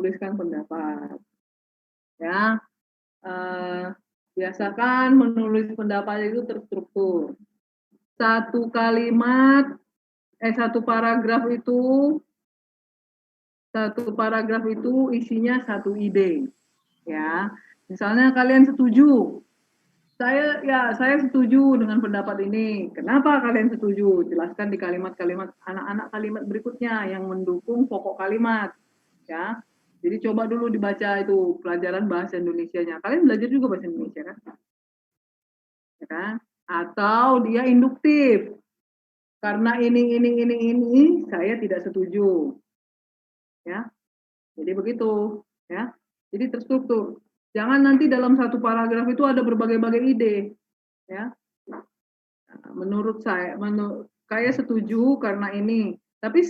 menuliskan pendapat. Ya, biasakan menulis pendapat itu terstruktur. Satu paragraf itu isinya satu ide. Ya, misalnya kalian setuju. Saya setuju dengan pendapat ini. Kenapa kalian setuju? Jelaskan di kalimat-kalimat anak-anak kalimat berikutnya yang mendukung pokok kalimat. Ya. Jadi coba dulu dibaca itu pelajaran bahasa Indonesianya. Kalian belajar juga bahasa Indonesia kan? Ya kan? Atau dia induktif. Karena ini saya tidak setuju. Ya. Jadi begitu, ya. Jadi terstruktur. Jangan nanti dalam satu paragraf itu ada berbagai-bagai ide, ya. Menurut saya setuju karena ini, tapi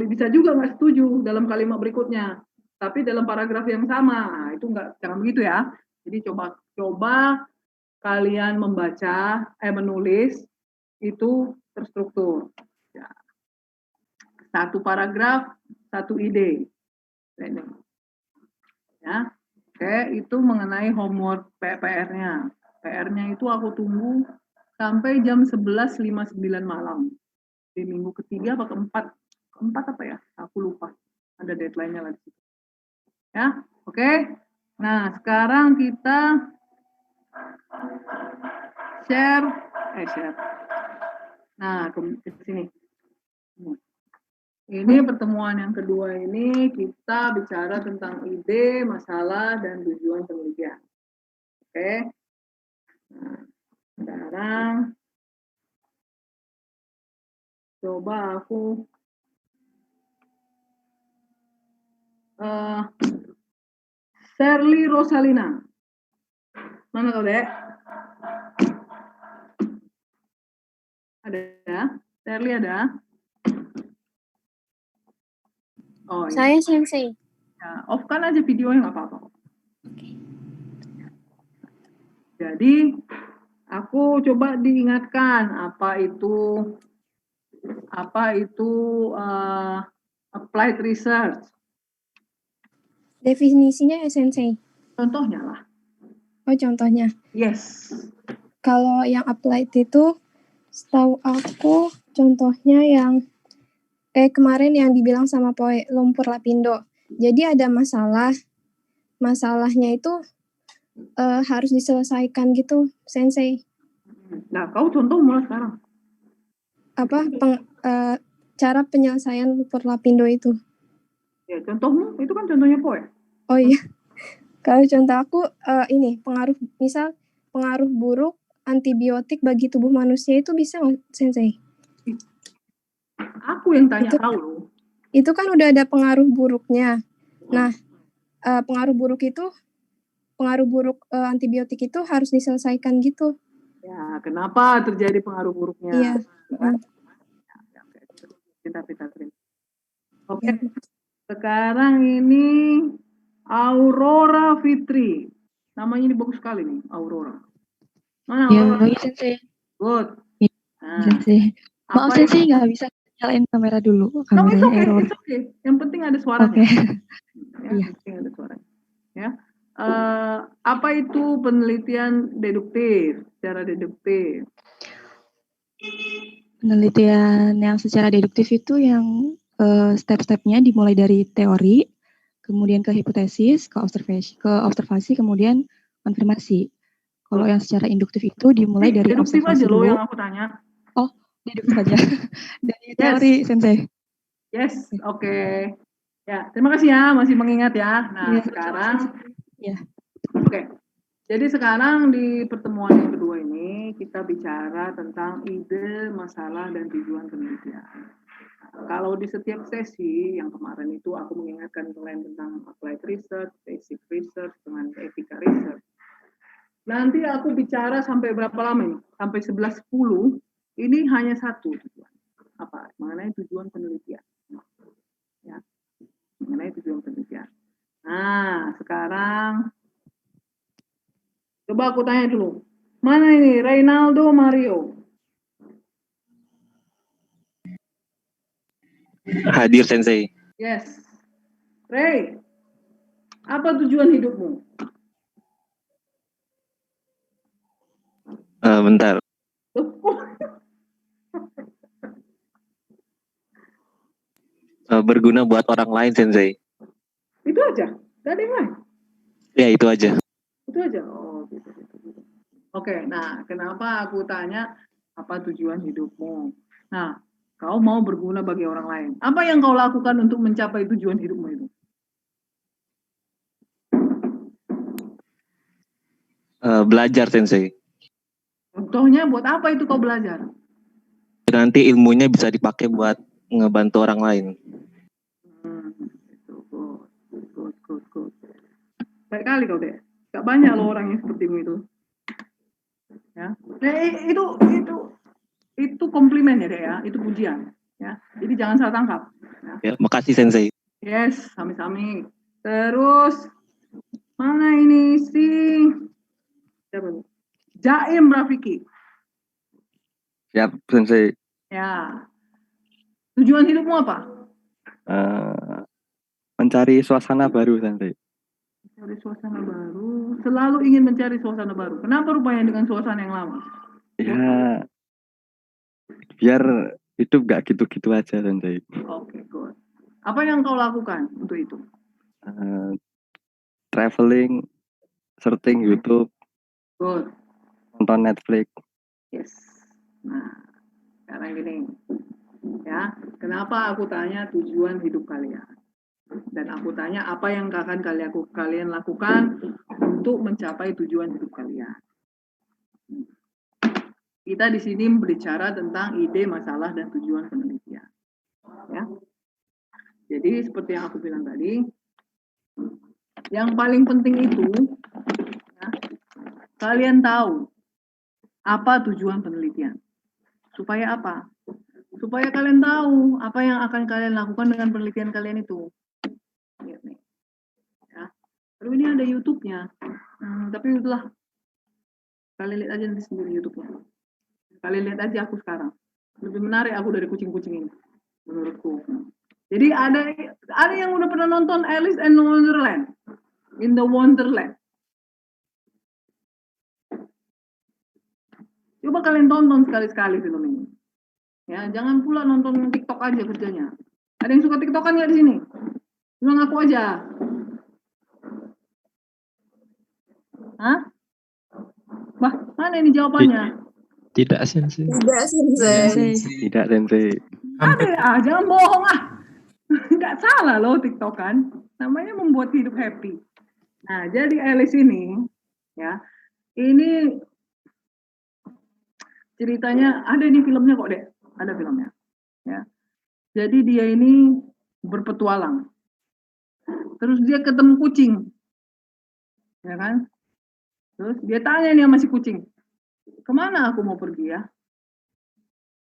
bisa juga nggak setuju dalam kalimat berikutnya. Tapi dalam paragraf yang sama, itu jangan begitu ya. Jadi coba kalian menulis itu terstruktur. Ya. Satu paragraf, satu ide. Ya. Oke, itu mengenai homework PR-nya. PR-nya itu aku tunggu sampai jam 11.59 malam. Di minggu ketiga atau keempat apa ya? Aku lupa. Ada deadline-nya lagi. Ya, oke. Nah, sekarang kita share. Nah, ke sini. Ini pertemuan yang kedua ini kita bicara tentang ide, masalah, dan tujuan penelitian. Oke. Nah, sekarang coba aku Shirley Rosalina. Mana kau, Dek? Ada? Shirley ada? Oh, saya iya. Sensei. Ya, off-kan aja videonya nggak apa-apa. Okay. Jadi, aku coba diingatkan apa itu applied research. Definisinya ya, Sensei? Contohnya lah. Oh, contohnya. Yes. Kalau yang applied itu, setahu aku contohnya yang kemarin yang dibilang sama Poe, lumpur lapindo. Jadi ada masalahnya itu harus diselesaikan gitu, Sensei. Nah, kau contoh mulai sekarang. Apa cara penyelesaian lumpur lapindo itu? Ya, contohmu itu kan contohnya Poe. Oh iya. Kalau contoh aku ini pengaruh buruk antibiotik bagi tubuh manusia itu bisa nggak, Sensei? Aku yang tanya kau loh. Itu kan udah ada pengaruh buruknya. Nah, pengaruh buruk antibiotik itu harus diselesaikan gitu. Ya, kenapa terjadi pengaruh buruknya? Iya. Pintar. Oke. Sekarang ini Aurora Fitri. Namanya ini bagus sekali nih, Aurora. Mana Aurora? Ya, Sensei. Good. Nah, Sensei. Maaf Sensei, nggak bisa nyalain kamera dulu. Kameranya error. It's okay. Yang penting ada suaranya. Oke. Ya, yang penting ada suaranya. Ya. Apa itu penelitian deduktif? Secara deduktif. Penelitian yang secara deduktif itu yang step-stepnya dimulai dari teori, kemudian ke hipotesis, ke observasi, kemudian konfirmasi. Kalau yang secara induktif itu dimulai dari observasi aja dulu. Yang aku tanya. Oh, deduktif aja. Dari teori, Sensei. Yes, oke. Ya, terima kasih ya masih mengingat ya. Nah, sekarang ya. Oke. Jadi sekarang di pertemuan yang kedua ini kita bicara tentang ide, masalah, dan tujuan penelitian. Kalau di setiap sesi yang kemarin itu aku mengingatkan kalian tentang applied research, basic research, dengan ethical research. Nanti aku bicara sampai berapa lama ini? Sampai 11.10. Ini hanya satu tujuan. Apa? Mengenai tujuan penelitian. Ya. Mengenai tujuan penelitian. Nah, sekarang coba aku tanya dulu. Mana ini Reynaldo Mario? Hadir, Sensei. Yes. Ray. Apa tujuan hidupmu? Bentar. Berguna buat orang lain, Sensei. Itu aja, gak ada yang lain. Ya, itu aja. Itu aja. Oh, gitu. Oke, nah kenapa aku tanya apa tujuan hidupmu? Nah, kau mau berguna bagi orang lain. Apa yang kau lakukan untuk mencapai tujuan hidupmu itu? Belajar, Sensei. Contohnya buat apa itu kau belajar? Nanti ilmunya bisa dipakai buat ngebantu orang lain. Itu good. Baik kali kau deh. Gak banyak loh orang yang sepertimu itu. Ya, itu komplimen ya deh ya, itu pujian. Ya, jadi jangan salah tangkap. Ya, makasih Sensei. Yes, sami-sami. Terus mana ini si siapa? Jaim Rafiki. Siap, Sensei. Ya. Tujuan hidupmu apa? Mencari suasana baru, Sensei. Mencari suasana baru. Selalu ingin mencari suasana baru. Kenapa rupanya dengan suasana yang lama? Ya, biar hidup gak gitu-gitu aja, Sensei. Oke, good. Apa yang kau lakukan untuk itu? Traveling, searching YouTube, Good. nonton Netflix. Yes. Nah, sekarang gini. Ya, kenapa aku tanya tujuan hidup kalian? Dan aku tanya apa yang akan kalian lakukan untuk mencapai tujuan hidup kalian. Kita di sini berbicara tentang ide, masalah, dan tujuan penelitian. Ya. Jadi seperti yang aku bilang tadi, yang paling penting itu, ya, kalian tahu apa tujuan penelitian. Supaya apa? Supaya kalian tahu apa yang akan kalian lakukan dengan penelitian kalian itu. Ya. Lalu ini ada YouTube-nya. Tapi itulah, kalian lihat aja nanti sendiri YouTube-nya. Kalian lihat aja aku sekarang. Lebih menarik aku dari kucing-kucing ini, menurutku. Jadi ada yang udah pernah nonton Alice in Wonderland, in the Wonderland. Coba kalian tonton sekali-sekali film ini. Ya, jangan pula nonton TikTok aja kerjanya. Ada yang suka TikTokan nggak di sini? Bilang aku aja. Hah? Wah, mana ini jawabannya? Tidak, Sensei. Tidak, Sensei. Tidak, Sensei. Ada, jangan bohong ah. Nggak salah loh TikTokan. Namanya membuat hidup happy. Nah, jadi Alice ini, ya, ini ceritanya ada di filmnya kok deh, ada filmnya. Ya, jadi dia ini berpetualang. Terus dia ketemu kucing, ya kan? Terus dia tanya nih sama si kucing, kemana aku mau pergi ya?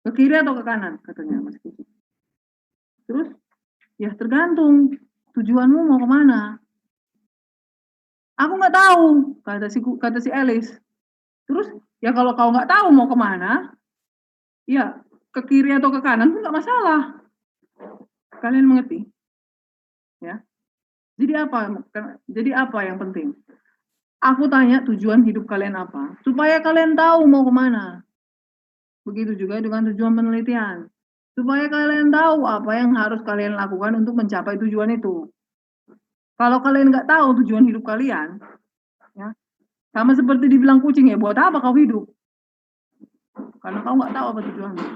Ke kiri atau ke kanan? Katanya sama si kucing. Terus, ya tergantung tujuanmu mau kemana. Aku nggak tahu, kata si Alice. Terus, ya kalau kau nggak tahu mau kemana, ya ke kiri atau ke kanan pun nggak masalah. Kalian mengerti? Ya. Jadi apa yang penting? Aku tanya tujuan hidup kalian apa, supaya kalian tahu mau kemana. Begitu juga dengan tujuan penelitian. Supaya kalian tahu apa yang harus kalian lakukan untuk mencapai tujuan itu. Kalau kalian nggak tahu tujuan hidup kalian, ya, sama seperti dibilang kucing ya, buat apa kau hidup? Karena kau nggak tahu apa tujuannya.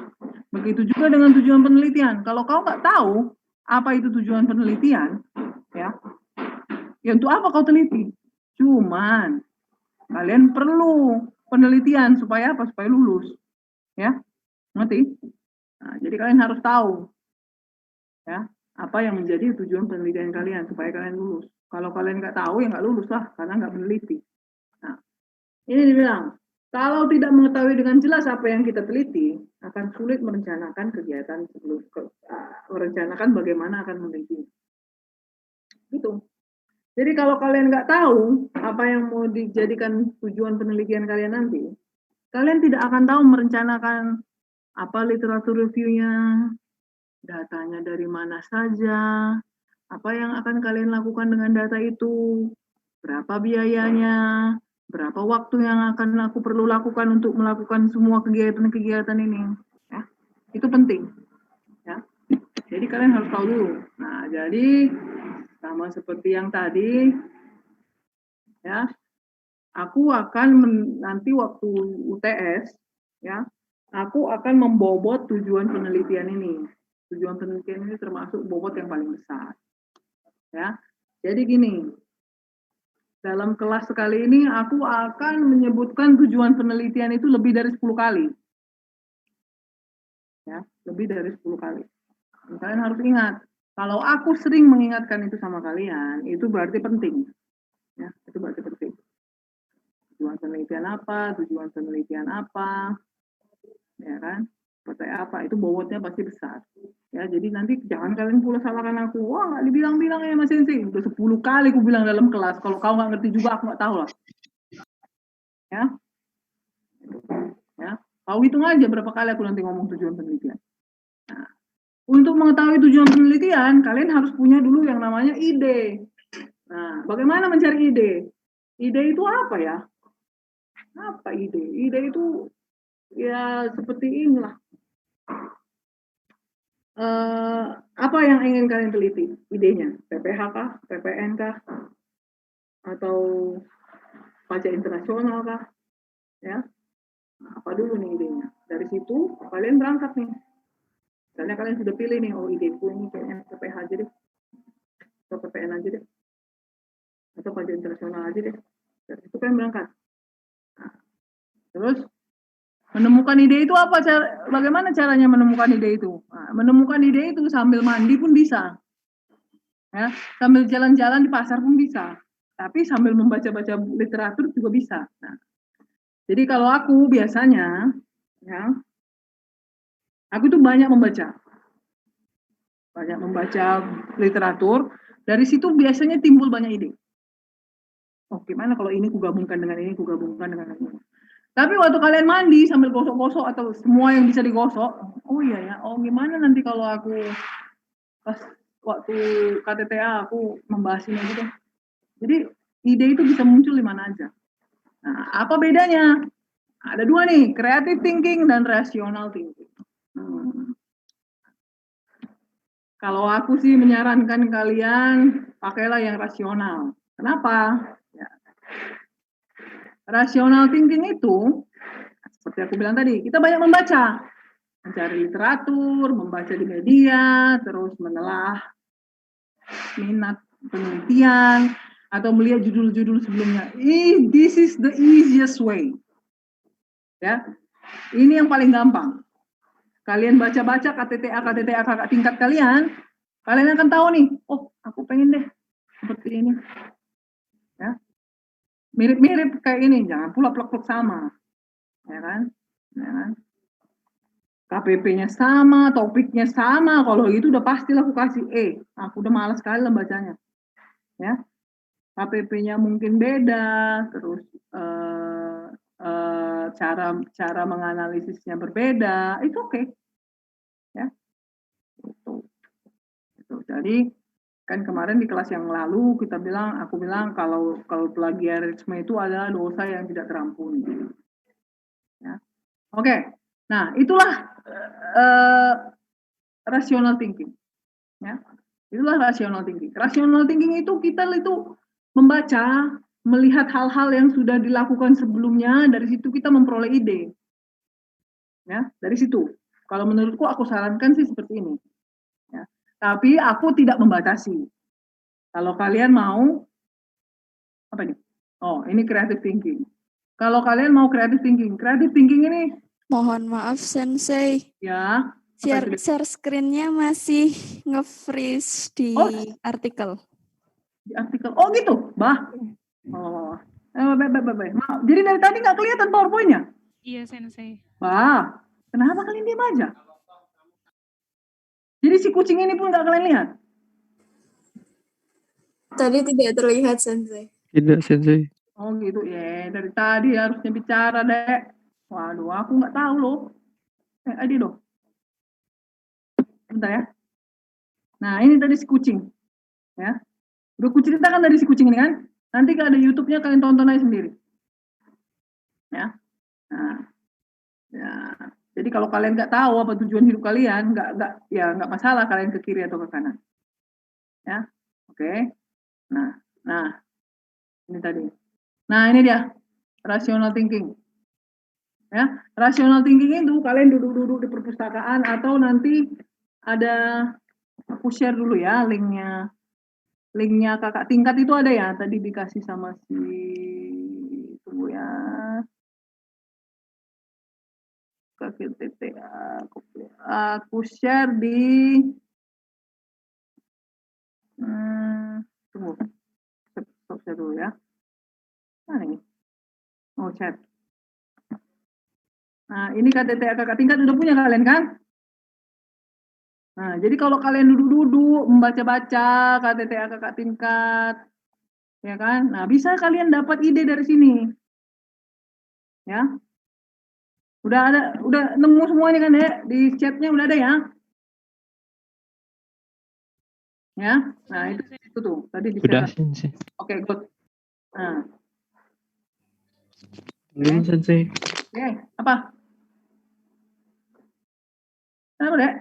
Begitu juga dengan tujuan penelitian. Kalau kau nggak tahu apa itu tujuan penelitian, ya untuk apa kau teliti? Cuman kalian perlu penelitian supaya apa? Supaya lulus, ya, ngerti? Nah, jadi kalian harus tahu, ya, apa yang menjadi tujuan penelitian kalian supaya kalian lulus. Kalau kalian nggak tahu ya nggak lulus lah, karena nggak meneliti. Nah, ini dibilang, kalau tidak mengetahui dengan jelas apa yang kita teliti, akan sulit merencanakan kegiatan merencanakan bagaimana akan meneliti. Gitu. Jadi kalau kalian nggak tahu apa yang mau dijadikan tujuan penelitian kalian nanti, kalian tidak akan tahu merencanakan apa literatur reviewnya, datanya dari mana saja, Apa yang akan kalian lakukan dengan data itu? Berapa biayanya? Berapa waktu yang akan aku perlu lakukan untuk melakukan semua kegiatan-kegiatan ini? Ya, itu penting. Ya, jadi kalian harus tahu dulu. Nah, jadi sama seperti yang tadi, ya, aku akan nanti waktu UTS, ya, aku akan membobot tujuan penelitian ini. Tujuan penelitian ini termasuk bobot yang paling besar. Ya, jadi gini, dalam kelas sekali ini aku akan menyebutkan tujuan penelitian itu lebih dari 10 kali. Ya, lebih dari 10 kali. Dan kalian harus ingat, kalau aku sering mengingatkan itu sama kalian, itu berarti penting. Ya, itu berarti penting. Tujuan penelitian apa, tujuan penelitian apa, ya kan? Seperti apa, itu bobotnya pasti besar. Ya, jadi nanti jangan kalian pula salahkan aku. Wah, nggak dibilang-bilang ya Mas Sensei. Udah 10 kali aku bilang dalam kelas. Kalau kau nggak ngerti juga, aku nggak tahu lah. Ya, ya. Kau hitung aja berapa kali aku nanti ngomong tujuan penelitian. Nah, untuk mengetahui tujuan penelitian, kalian harus punya dulu yang namanya ide. Nah, bagaimana mencari ide? Ide itu apa ya? Apa ide? Ide itu ya seperti inilah. Apa yang ingin kalian teliti? Idenya? PPH kah? PPN kah? Atau pajak internasional kah? Ya, apa dulu nih idenya? Dari situ kalian berangkat nih. Misalnya kalian sudah pilih nih, oh ideku ini kayaknya PPH aja deh, atau PPN aja deh, atau pajak internasional aja deh. Dari situ kalian berangkat. Nah, terus menemukan ide itu apa? Bagaimana caranya menemukan ide itu? Nah, menemukan ide itu sambil mandi pun bisa. Ya, sambil jalan-jalan di pasar pun bisa. Tapi sambil membaca-baca literatur juga bisa. Nah, jadi kalau aku biasanya, ya, aku tuh banyak membaca literatur. Dari situ biasanya timbul banyak ide. Oh, gimana kalau ini kugabungkan dengan ini, kugabungkan dengan ini. Tapi waktu kalian mandi sambil gosok-gosok atau semua yang bisa digosok, oh iya ya, oh gimana nanti kalau aku pas waktu KTTA aku membahas ini gitu. Jadi ide itu bisa muncul di mana aja. Nah, apa bedanya? Ada dua nih, creative thinking dan rational thinking. Kalau aku sih menyarankan kalian pakailah yang rasional. Kenapa? Ya. Rational thinking itu, seperti aku bilang tadi, kita banyak membaca. Mencari literatur, membaca di media, terus menelah minat penelitian, atau melihat judul-judul sebelumnya. This is the easiest way. Ya, ini yang paling gampang. Kalian baca-baca KTTA kakak tingkat kalian akan tahu nih, oh aku pengen deh seperti ini. Ya, mirip-mirip kayak ini, jangan pula plek-plek sama. Ya kan? Ya kan? KPP-nya sama, topiknya sama, kalau gitu udah pastilah aku kasih E. Aku udah malas sekali lah bacanya. Ya, KPP-nya mungkin beda, terus cara menganalisisnya berbeda, itu oke. Ya, itu. Jadi kan kemarin di kelas yang lalu aku bilang kalau plagiarisme itu adalah dosa yang tidak terampuni. Ya, oke. Nah, itulah rational thinking. Ya, itulah rational thinking. Rational thinking itu kita itu membaca, melihat hal-hal yang sudah dilakukan sebelumnya, dari situ kita memperoleh ide. Ya, dari situ. Kalau menurutku aku sarankan sih seperti ini. Ya. Tapi aku tidak membatasi. Kalau kalian mau apa ini? Oh, ini creative thinking. Kalau kalian mau creative thinking ini. Mohon maaf Sensei. Ya. Share screen-nya masih nge-freeze di artikel. Di artikel. Oh gitu, Bah. Oh. Baik. Maaf. Jadi dari tadi nggak kelihatan PowerPoint-nya? Iya, Sensei. Bah, kenapa kalian diam aja? Jadi si kucing ini pun nggak kalian lihat? Tadi tidak terlihat, Sensei. Tidak, Sensei. Oh gitu ya, dari tadi harusnya bicara, Dek. Waduh, aku nggak tahu loh. Adi dong. Bentar ya. Nah, ini tadi si kucing. Ya, udah kuceritakan tadi si kucing ini kan. Nanti kalau ada YouTube-nya kalian tonton aja sendiri. Ya. Nah, ya. Jadi kalau kalian nggak tahu apa tujuan hidup kalian, nggak masalah kalian ke kiri atau ke kanan. Ya, oke. Nah, ini tadi. Nah, ini dia rational thinking. Ya, rational thinking itu kalian duduk-duduk di perpustakaan atau nanti ada, aku share dulu ya linknya. Linknya kakak tingkat itu ada ya, tadi dikasih sama si, tunggu ya. Aku share di tunggu, stop share dulu ya. Mana ini? Oh, chat. Nah, ini KTTA kakak tingkat udah punya kalian kan? Nah, jadi kalau kalian duduk-duduk membaca-baca KTTA kakak tingkat, ya kan? Nah, bisa kalian dapat ide dari sini. Ya. Udah nemu semuanya kan ya? Di chatnya udah ada ya? Ya. Nah, itu tuh tadi di Udah, share. Sensei. Oke, good. Nah, Belum, Sensei. oke, apa? Kenapa, Dek?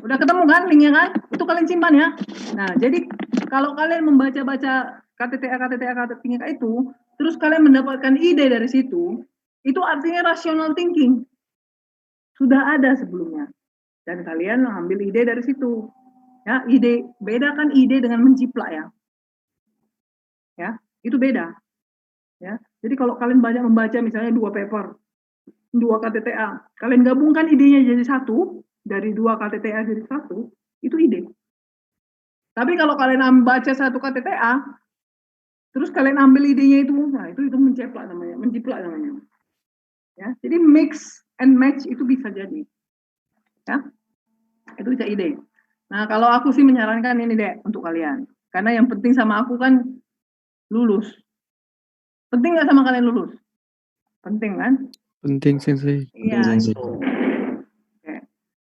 Udah ketemu kan linknya kan? Itu kalian simpan ya. Nah, jadi kalau kalian membaca-baca KTTA itu, terus kalian mendapatkan ide dari situ, itu artinya rational thinking. Sudah ada sebelumnya. Dan kalian ambil ide dari situ. Ya, ide, bedakan ide dengan menjiplak ya. Ya, itu beda. Ya. Jadi kalau kalian banyak membaca misalnya 2 paper, 2 KTTA, kalian gabungkan idenya jadi satu, dari 2 KTTA jadi satu, itu ide. Tapi kalau kalian membaca 1 KTTA, terus kalian ambil idenya itu, nah itu menjiplak namanya. Ya, jadi mix and match itu bisa jadi. Ya, itu bisa ide. Nah, kalau aku sih menyarankan ini deh untuk kalian. Karena yang penting sama aku kan lulus. Penting nggak sama kalian lulus? Penting kan? Penting, Sensei. Iya. Oke.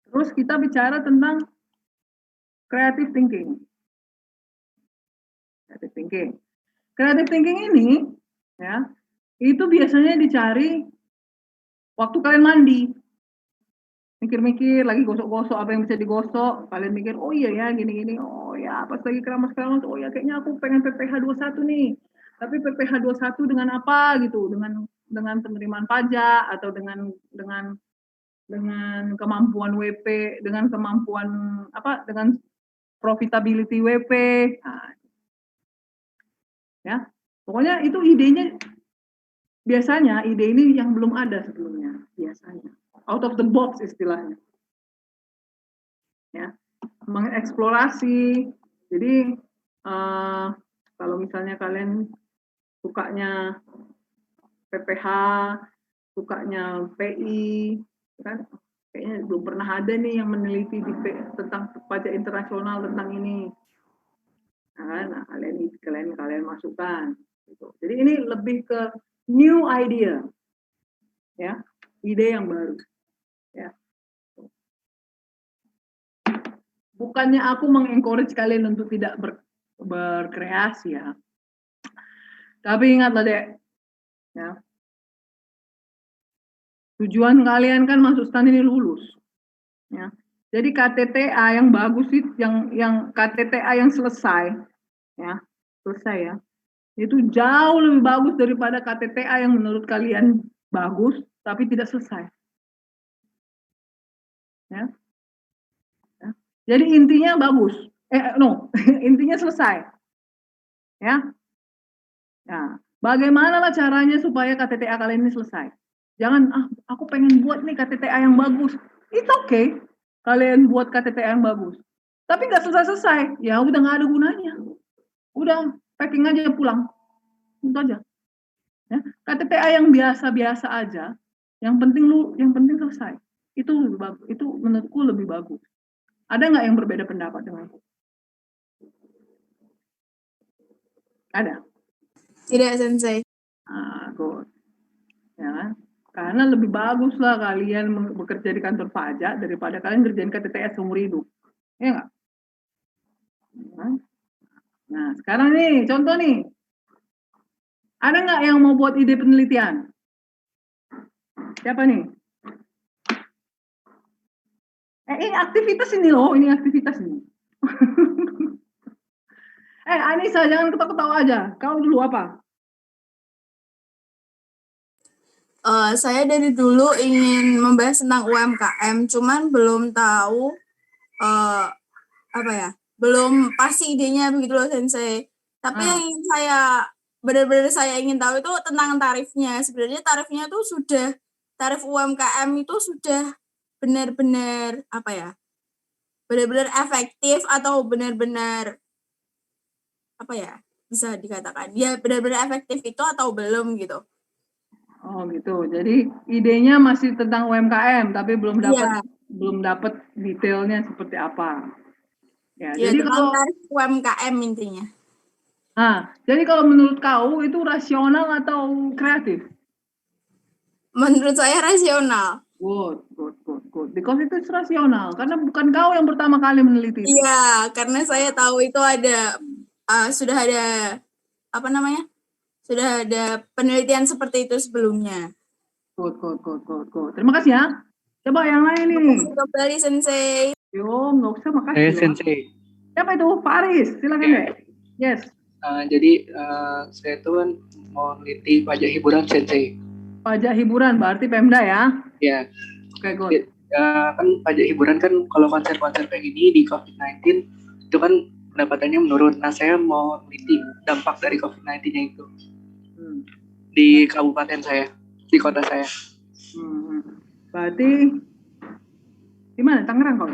Terus kita bicara tentang creative thinking. Creative thinking ini, ya, itu biasanya dicari waktu kalian mandi. Mikir-mikir, lagi gosok-gosok apa yang bisa digosok, kalian mikir, oh iya ya, gini-gini, oh ya, pas lagi keramas-keramas, oh ya, kayaknya aku pengen PPh 21 nih. Tapi PPh 21 dengan apa gitu? Dengan penerimaan pajak atau dengan kemampuan WP, dengan kemampuan apa? Dengan profitability WP. Nah, ya. Pokoknya itu idenya, biasanya ide ini yang belum ada sebelumnya, biasanya. Out of the box istilahnya. Ya, mengeksplorasi. Jadi kalau misalnya kalian sukanya PPH, sukanya PI, kan kayaknya belum pernah ada nih yang meneliti tentang pajak internasional tentang ini. Nah, kalian masukkan. Gitu. Jadi ini lebih ke new idea, ya, ide yang baru. Ya. Bukannya aku mengencourage kalian untuk tidak berkreasi ya. Tapi ingatlah dek, ya. Tujuan kalian kan masuk STAN ini lulus. Ya. Jadi KTTA yang bagus itu, yang KTTA yang selesai, ya, itu jauh lebih bagus daripada KTTA yang menurut kalian bagus tapi tidak selesai. Ya. Jadi intinya bagus. Intinya selesai. Ya. Nah, bagaimana lah caranya supaya KTTA kalian ini selesai? Jangan, aku pengen buat nih KTTA yang bagus. It's okay, kalian buat KTTA yang bagus. Tapi nggak selesai-selesai, ya udah nggak ada gunanya. Udah, packing aja pulang. Itu aja. Ya, KTTA yang biasa-biasa aja, yang penting selesai. Itu lebih bagus. Itu menurutku lebih bagus. Ada nggak yang berbeda pendapat dengan aku? Ada? Tidak, Sensei. Good. Ya kan? Karena lebih bagus lah kalian bekerja di kantor pajak daripada kalian kerjain KTTS seumur hidup. Ya nggak? Nah, sekarang nih, contoh nih. Ada nggak yang mau buat ide penelitian? Siapa nih? Ini aktivitas ini loh, ini aktivitas ini. Anissa, jangan ketawa-ketawa aja. Kau dulu apa? Saya dari dulu ingin membahas tentang UMKM, cuman belum tahu belum pasti idenya begitu loh Sensei. Tapi yang ingin benar-benar saya ingin tahu itu tentang tarifnya. Sebenarnya tarifnya tuh tarif UMKM itu sudah benar-benar benar-benar efektif atau benar-benar bisa dikatakan ya benar-benar efektif itu atau belum gitu. Oh gitu. Jadi idenya masih tentang UMKM, tapi belum dapat detailnya seperti apa. Ya, jadi tentang tarif UMKM intinya. Nah, jadi kalau menurut kau itu rasional atau kreatif? Menurut saya rasional. Good. Because itu rasional, karena bukan kau yang pertama kali meneliti itu. Iya, karena saya tahu itu ada sudah ada sudah ada penelitian seperti itu sebelumnya. Good. Terima kasih ya. Coba yang lain nih. Kembali Sensei. Yo, nggak usah, makasih. Saya Sensei. Siapa itu? Faris, silakan deh. Yes. Jadi saya tuh kan mau neliti pajak hiburan Sensei. Pajak hiburan berarti Pemda ya? Ya. Oke, good. Kan pajak hiburan kan kalau konser-konser kayak gini di COVID-19 itu kan pendapatannya menurun. Nah, saya mau neliti dampak dari COVID-19-nya itu di kabupaten saya, di kota saya. Berarti di mana? Tangerang kau?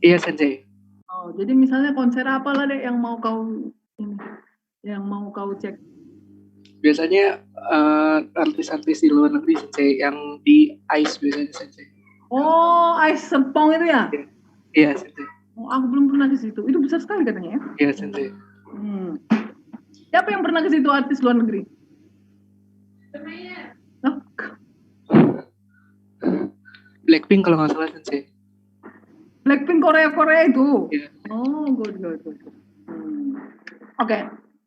Iya, Sensei. Oh, jadi misalnya konser apa lah deh yang mau kau cek? Biasanya artis-artis di luar negeri Sensei, yang di ICE biasanya Sensei. Oh, ICE Serpong itu ya? Iya, Sensei. Oh, aku belum pernah ke situ. Itu besar sekali katanya ya? Iya, Sensei. Siapa yang pernah ke situ artis luar negeri? Blackpink kalau nggak salah Sensei. Blackpink Korea itu? Yeah. Oh, good. Oke,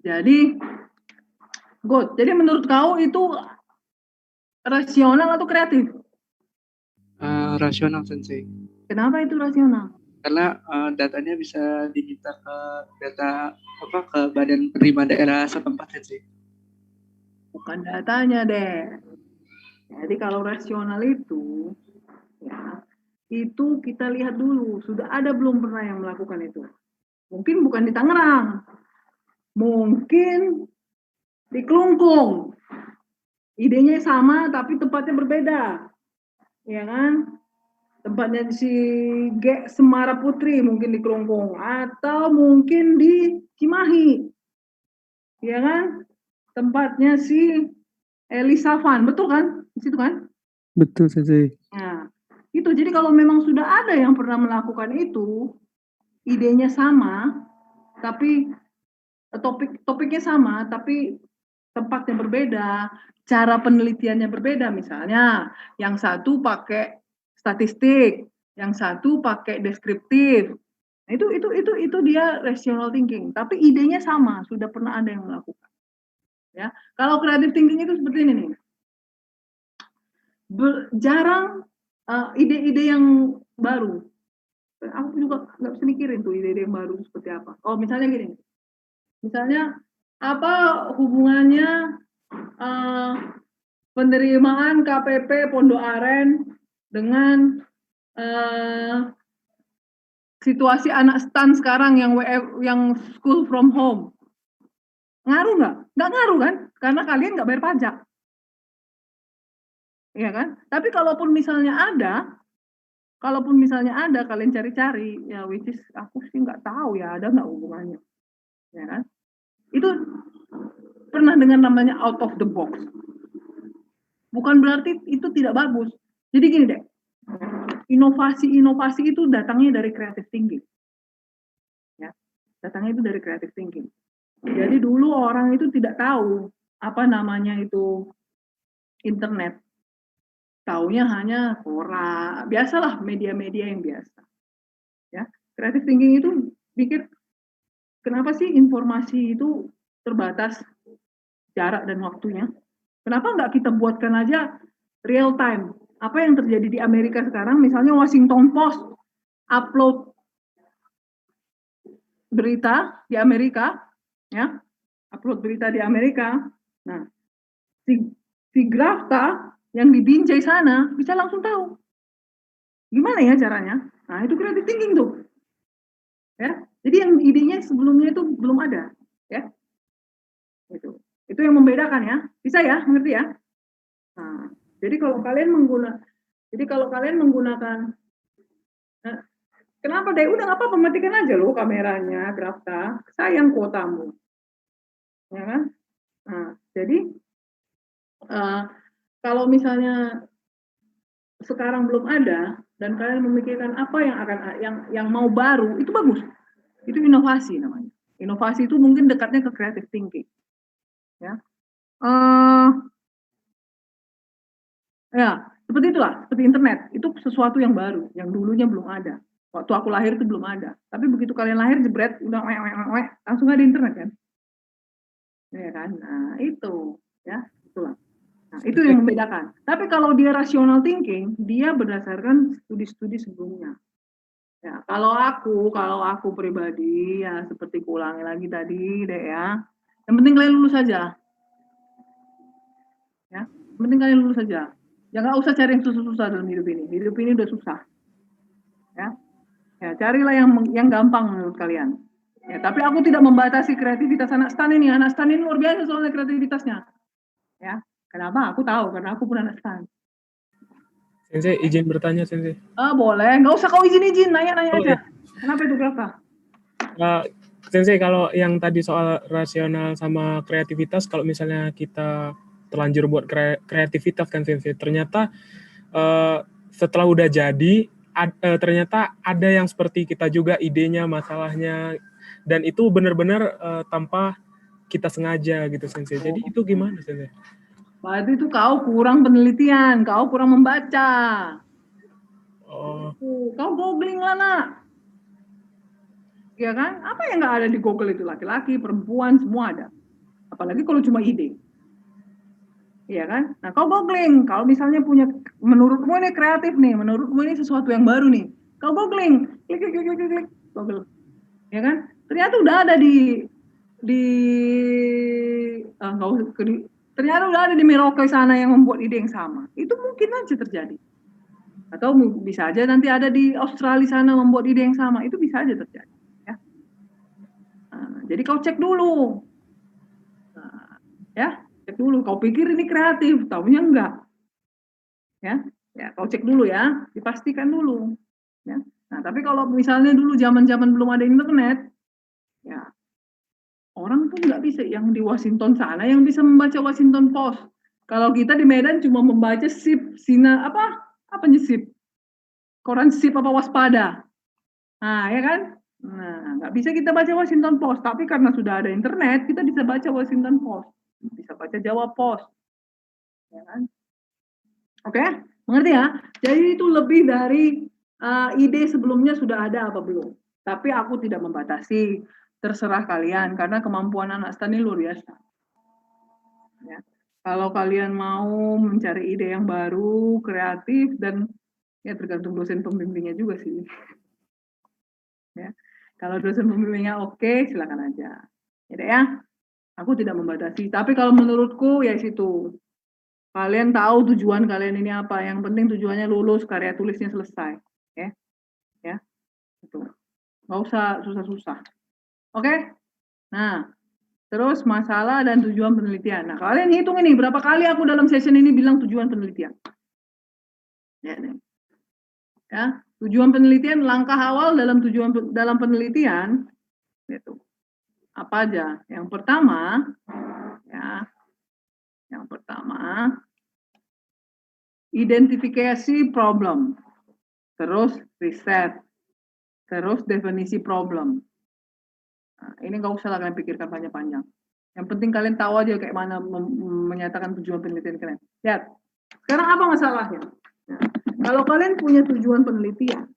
jadi good. Jadi menurut kau itu rasional atau kreatif? Rasional Sensei. Kenapa itu rasional? Karena datanya bisa diminta ke badan penerima daerah setempat Sensei. Bukan datanya deh. Jadi kalau rasional itu, ya, itu kita lihat dulu sudah ada belum pernah yang melakukan itu. Mungkin bukan di Tangerang, mungkin di Kelungkung. Idenya sama tapi tempatnya berbeda, ya kan? Tempatnya si G Semara Putri mungkin di Kelungkung atau mungkin di Cimahi, ya kan? Tempatnya si Elisa Van, betul kan? Di situ kan? Betul Sensei. Nah, itu jadi kalau memang sudah ada yang pernah melakukan itu, idenya sama, tapi topiknya sama, tapi tempatnya berbeda, cara penelitiannya berbeda. Misalnya, yang satu pakai statistik, yang satu pakai deskriptif. Nah, itu dia rational thinking, tapi idenya sama, sudah pernah ada yang melakukan. Ya, kalau creative thinking itu seperti ini nih. Jarang ide-ide yang baru. Aku juga nggak bisa mikirin tuh ide-ide yang baru seperti apa. Oh, misalnya gini. Misalnya, apa hubungannya penerimaan KPP Pondok Aren dengan situasi anak stan sekarang yang school from home? Ngaruh nggak? Nggak ngaruh kan? Karena kalian nggak bayar pajak. Iya kan? Tapi kalaupun misalnya ada, kalian cari-cari, ya which is aku sih nggak tahu ya ada nggak hubungannya, ya kan? Itu pernah dengar namanya out of the box. Bukan berarti itu tidak bagus. Jadi gini deh, inovasi itu datangnya dari creative thinking, ya, datangnya itu dari creative thinking. Jadi dulu orang itu tidak tahu apa namanya itu internet. Taunya hanya koran, biasalah media-media yang biasa. Ya, creative thinking itu pikir kenapa sih informasi itu terbatas jarak dan waktunya? Kenapa nggak kita buatkan aja real time? Apa yang terjadi di Amerika sekarang, misalnya Washington Post upload berita di Amerika, ya, upload berita di Amerika. Nah, si Grafta yang di Binjai sana bisa langsung tahu. Gimana ya caranya? Nah, itu creative thinking tuh. Ya. Jadi yang idenya sebelumnya itu belum ada, ya. Itu yang membedakan ya. Bisa ya, mengerti ya? Nah, jadi kalau kalian menggunakan kenapa deh? Udah nggak apa-apa, matikan aja loh kameranya, Grafta. Sayang kuotamu. Ya kan? Nah, jadi kalau misalnya sekarang belum ada dan kalian memikirkan apa yang mau baru, itu bagus. Itu inovasi namanya. Inovasi itu mungkin dekatnya ke creative thinking. Ya. Ya, seperti itulah, seperti internet. Itu sesuatu yang baru, yang dulunya belum ada. Waktu aku lahir itu belum ada. Tapi begitu kalian lahir jebret, udah langsung ada internet kan? Ya kan? Nah, itu ya, itulah. Nah, itu yang membedakan. Tapi kalau dia rational thinking, dia berdasarkan studi-studi sebelumnya. Ya, kalau aku pribadi ya seperti kuulangi lagi tadi deh ya. Yang penting kalian lulus saja. Ya, yang penting kalian lulus saja. Ya nggak usah cari yang susah-susah dalam hidup ini. Hidup ini udah susah. Ya. Ya, carilah yang gampang menurut kalian. Ya, tapi aku tidak membatasi kreativitas anak STAN ini. Anak STAN ini luar biasa soalnya kreativitasnya. Ya. Kenapa? Aku tahu karena aku pun anak STAN. Sensei, izin bertanya, Sensei. Boleh. Nggak usah kau izin, nanya-nanya aja. Kenapa itu, Grafta? Sensei, kalau yang tadi soal rasional sama kreativitas, kalau misalnya kita terlanjur buat kreativitas kan, Sensei, ternyata setelah udah jadi, ternyata ada yang seperti kita juga, idenya, masalahnya, dan itu benar-benar tanpa kita sengaja gitu, Sensei. Jadi itu gimana, Sensei? Berarti itu kau kurang penelitian, kau kurang membaca. Kau googling lah, nak. Ya kan? Apa yang nggak ada di Google itu? Laki-laki, perempuan, semua ada. Apalagi kalau cuma ide. Iya kan? Nah, kau googling. Kalau misalnya punya, menurutmu ini kreatif nih, menurutmu ini sesuatu yang baru nih. Kau googling. Klik, Google. Ya kan? Ternyata udah ada ternyata udah ada di Merauke sana yang membuat ide yang sama. Itu mungkin aja terjadi. Atau bisa aja nanti ada di Australia sana membuat ide yang sama. Itu bisa aja terjadi. Ya. Nah, jadi kau cek dulu. Nah, ya, cek dulu. Kau pikir ini kreatif, taunya enggak. Ya, kau cek dulu ya. Dipastikan dulu. Ya. Nah, tapi kalau misalnya dulu zaman-zaman belum ada internet, ya orang pun nggak bisa, yang di Washington sana yang bisa membaca Washington Post. Kalau kita di Medan cuma membaca SIP, apa SIP? Koran SIP apa Waspada. Nah, ya kan? Nah, nggak bisa kita baca Washington Post, tapi karena sudah ada internet, kita bisa baca Washington Post. Bisa baca Jawa Post. Ya kan? Oke? Mengerti ya? Jadi itu lebih dari ide sebelumnya sudah ada apa belum. Tapi aku tidak membatasi. Terserah kalian, karena kemampuan anak STAN ini luar biasa. Ya. Kalau kalian mau mencari ide yang baru, kreatif, dan ya tergantung dosen pembimbingnya juga sih. Ya. Kalau dosen pembimbingnya oke, silakan aja. Ya, aku tidak membatasi. Tapi kalau menurutku ya situ. Kalian tahu tujuan kalian ini apa. Yang penting tujuannya lulus, karya tulisnya selesai. Ya. Itu. Nggak usah susah-susah. Oke? Nah, terus masalah dan tujuan penelitian. Nah, kalian hitung ini, berapa kali aku dalam session ini bilang tujuan penelitian. Ya, tujuan penelitian, langkah awal dalam penelitian, itu apa aja? Yang pertama, identifikasi problem, terus riset, terus definisi problem. Nah, ini nggak usah kalian pikirkan panjang-panjang. Yang penting kalian tahu aja kayak mana menyatakan tujuan penelitian kalian. Lihat, sekarang apa masalahnya? Nah, kalau kalian punya tujuan penelitian,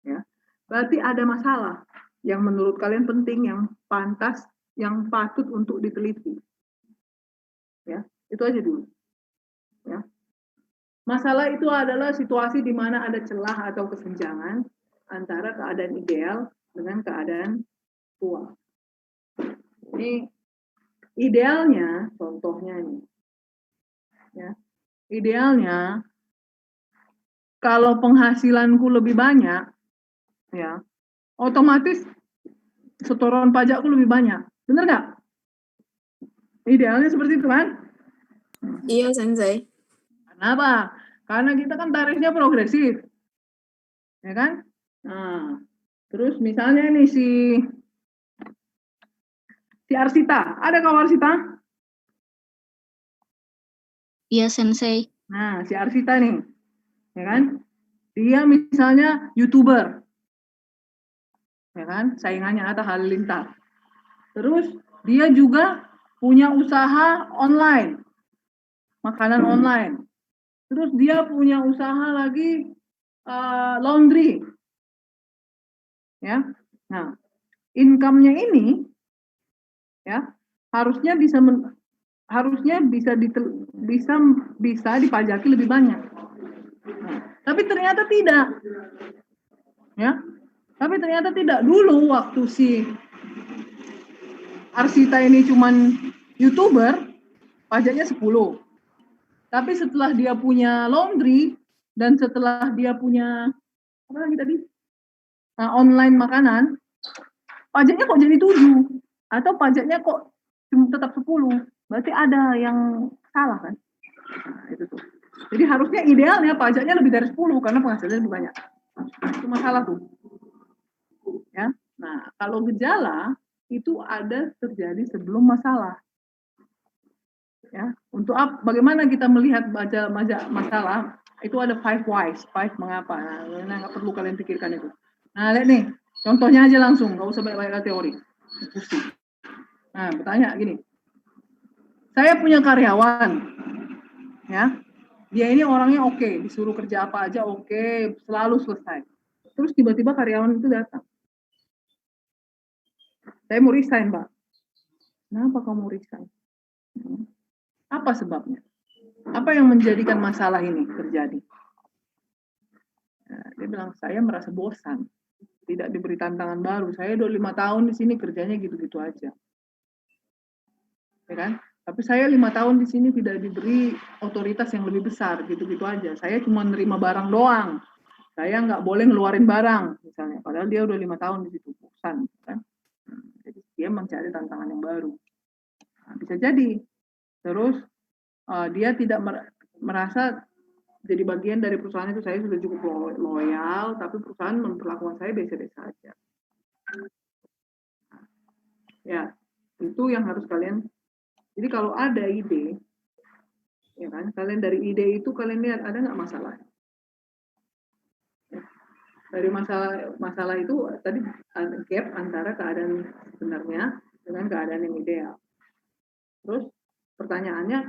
ya, berarti ada masalah. yang menurut kalian penting, yang pantas, yang patut untuk diteliti. Ya, itu aja dulu. Ya. Masalah itu adalah situasi di mana ada celah atau kesenjangan antara keadaan ideal dengan keadaan aktual. Ini idealnya, contohnya nih, ya, idealnya kalau penghasilanku lebih banyak, ya, otomatis setoran pajakku lebih banyak, bener nggak? Idealnya seperti itu kan? Iya, Sensei. Kenapa? Karena kita kan tarifnya progresif, ya kan? Nah, terus misalnya nih si Arsita, ada kawan Arsita? Iya, Sensei. Nah, si Arsita nih, ya kan? Dia misalnya YouTuber, ya kan? Saingannya Atta Halilintar. Terus dia juga punya usaha online, makanan online. Terus dia punya usaha lagi laundry, ya. Nah, income-nya ini, ya, harusnya bisa dipajaki lebih banyak. Nah, tapi ternyata tidak, ya. Tapi ternyata tidak. Dulu waktu si Arsita ini cuman YouTuber, pajaknya 10. Tapi setelah dia punya laundry dan setelah dia punya apa lagi tadi? Online makanan, pajaknya kok jadi 7 atau pajaknya kok cuma tetap 10. Berarti ada yang salah kan? Nah, itu tuh. Jadi harusnya idealnya pajaknya lebih dari 10 karena penghasilannya lebih banyak. Itu masalah tuh. Ya. Nah, kalau gejala itu ada terjadi sebelum masalah. Ya, untuk bagaimana kita melihat masalah itu ada 5 whys, 5 mengapa. Nah, nggak perlu kalian pikirkan itu. Nah, lihat nih, contohnya aja langsung, nggak usah banyak-banyak teori. Nah, bertanya gini, saya punya karyawan, ya, dia ini orangnya oke, disuruh kerja apa aja oke, selalu selesai. Terus tiba-tiba karyawan itu datang, saya mau resign, Pak. Kenapa kamu resign? Apa sebabnya? Apa yang menjadikan masalah ini terjadi? Nah, dia bilang, saya merasa bosan, tidak diberi tantangan baru. Saya udah 5 tahun di sini kerjanya gitu-gitu aja, ya kan? Tapi saya 5 tahun di sini tidak diberi otoritas yang lebih besar, gitu-gitu aja. Saya cuma nerima barang doang. Saya nggak boleh ngeluarin barang, misalnya. Padahal dia udah 5 tahun di situ, bosan, kan? Jadi dia mencari tantangan yang baru. Nah, bisa jadi. Terus dia tidak merasa jadi bagian dari perusahaan itu. Saya sudah cukup loyal, tapi perusahaan memperlakukan saya biasa-biasa aja. Ya, itu yang harus kalian. Jadi kalau ada ide, ya kan, kalian dari ide itu kalian lihat ada nggak masalah. Dari masalah itu tadi gap antara keadaan sebenarnya dengan keadaan yang ideal. Terus pertanyaannya,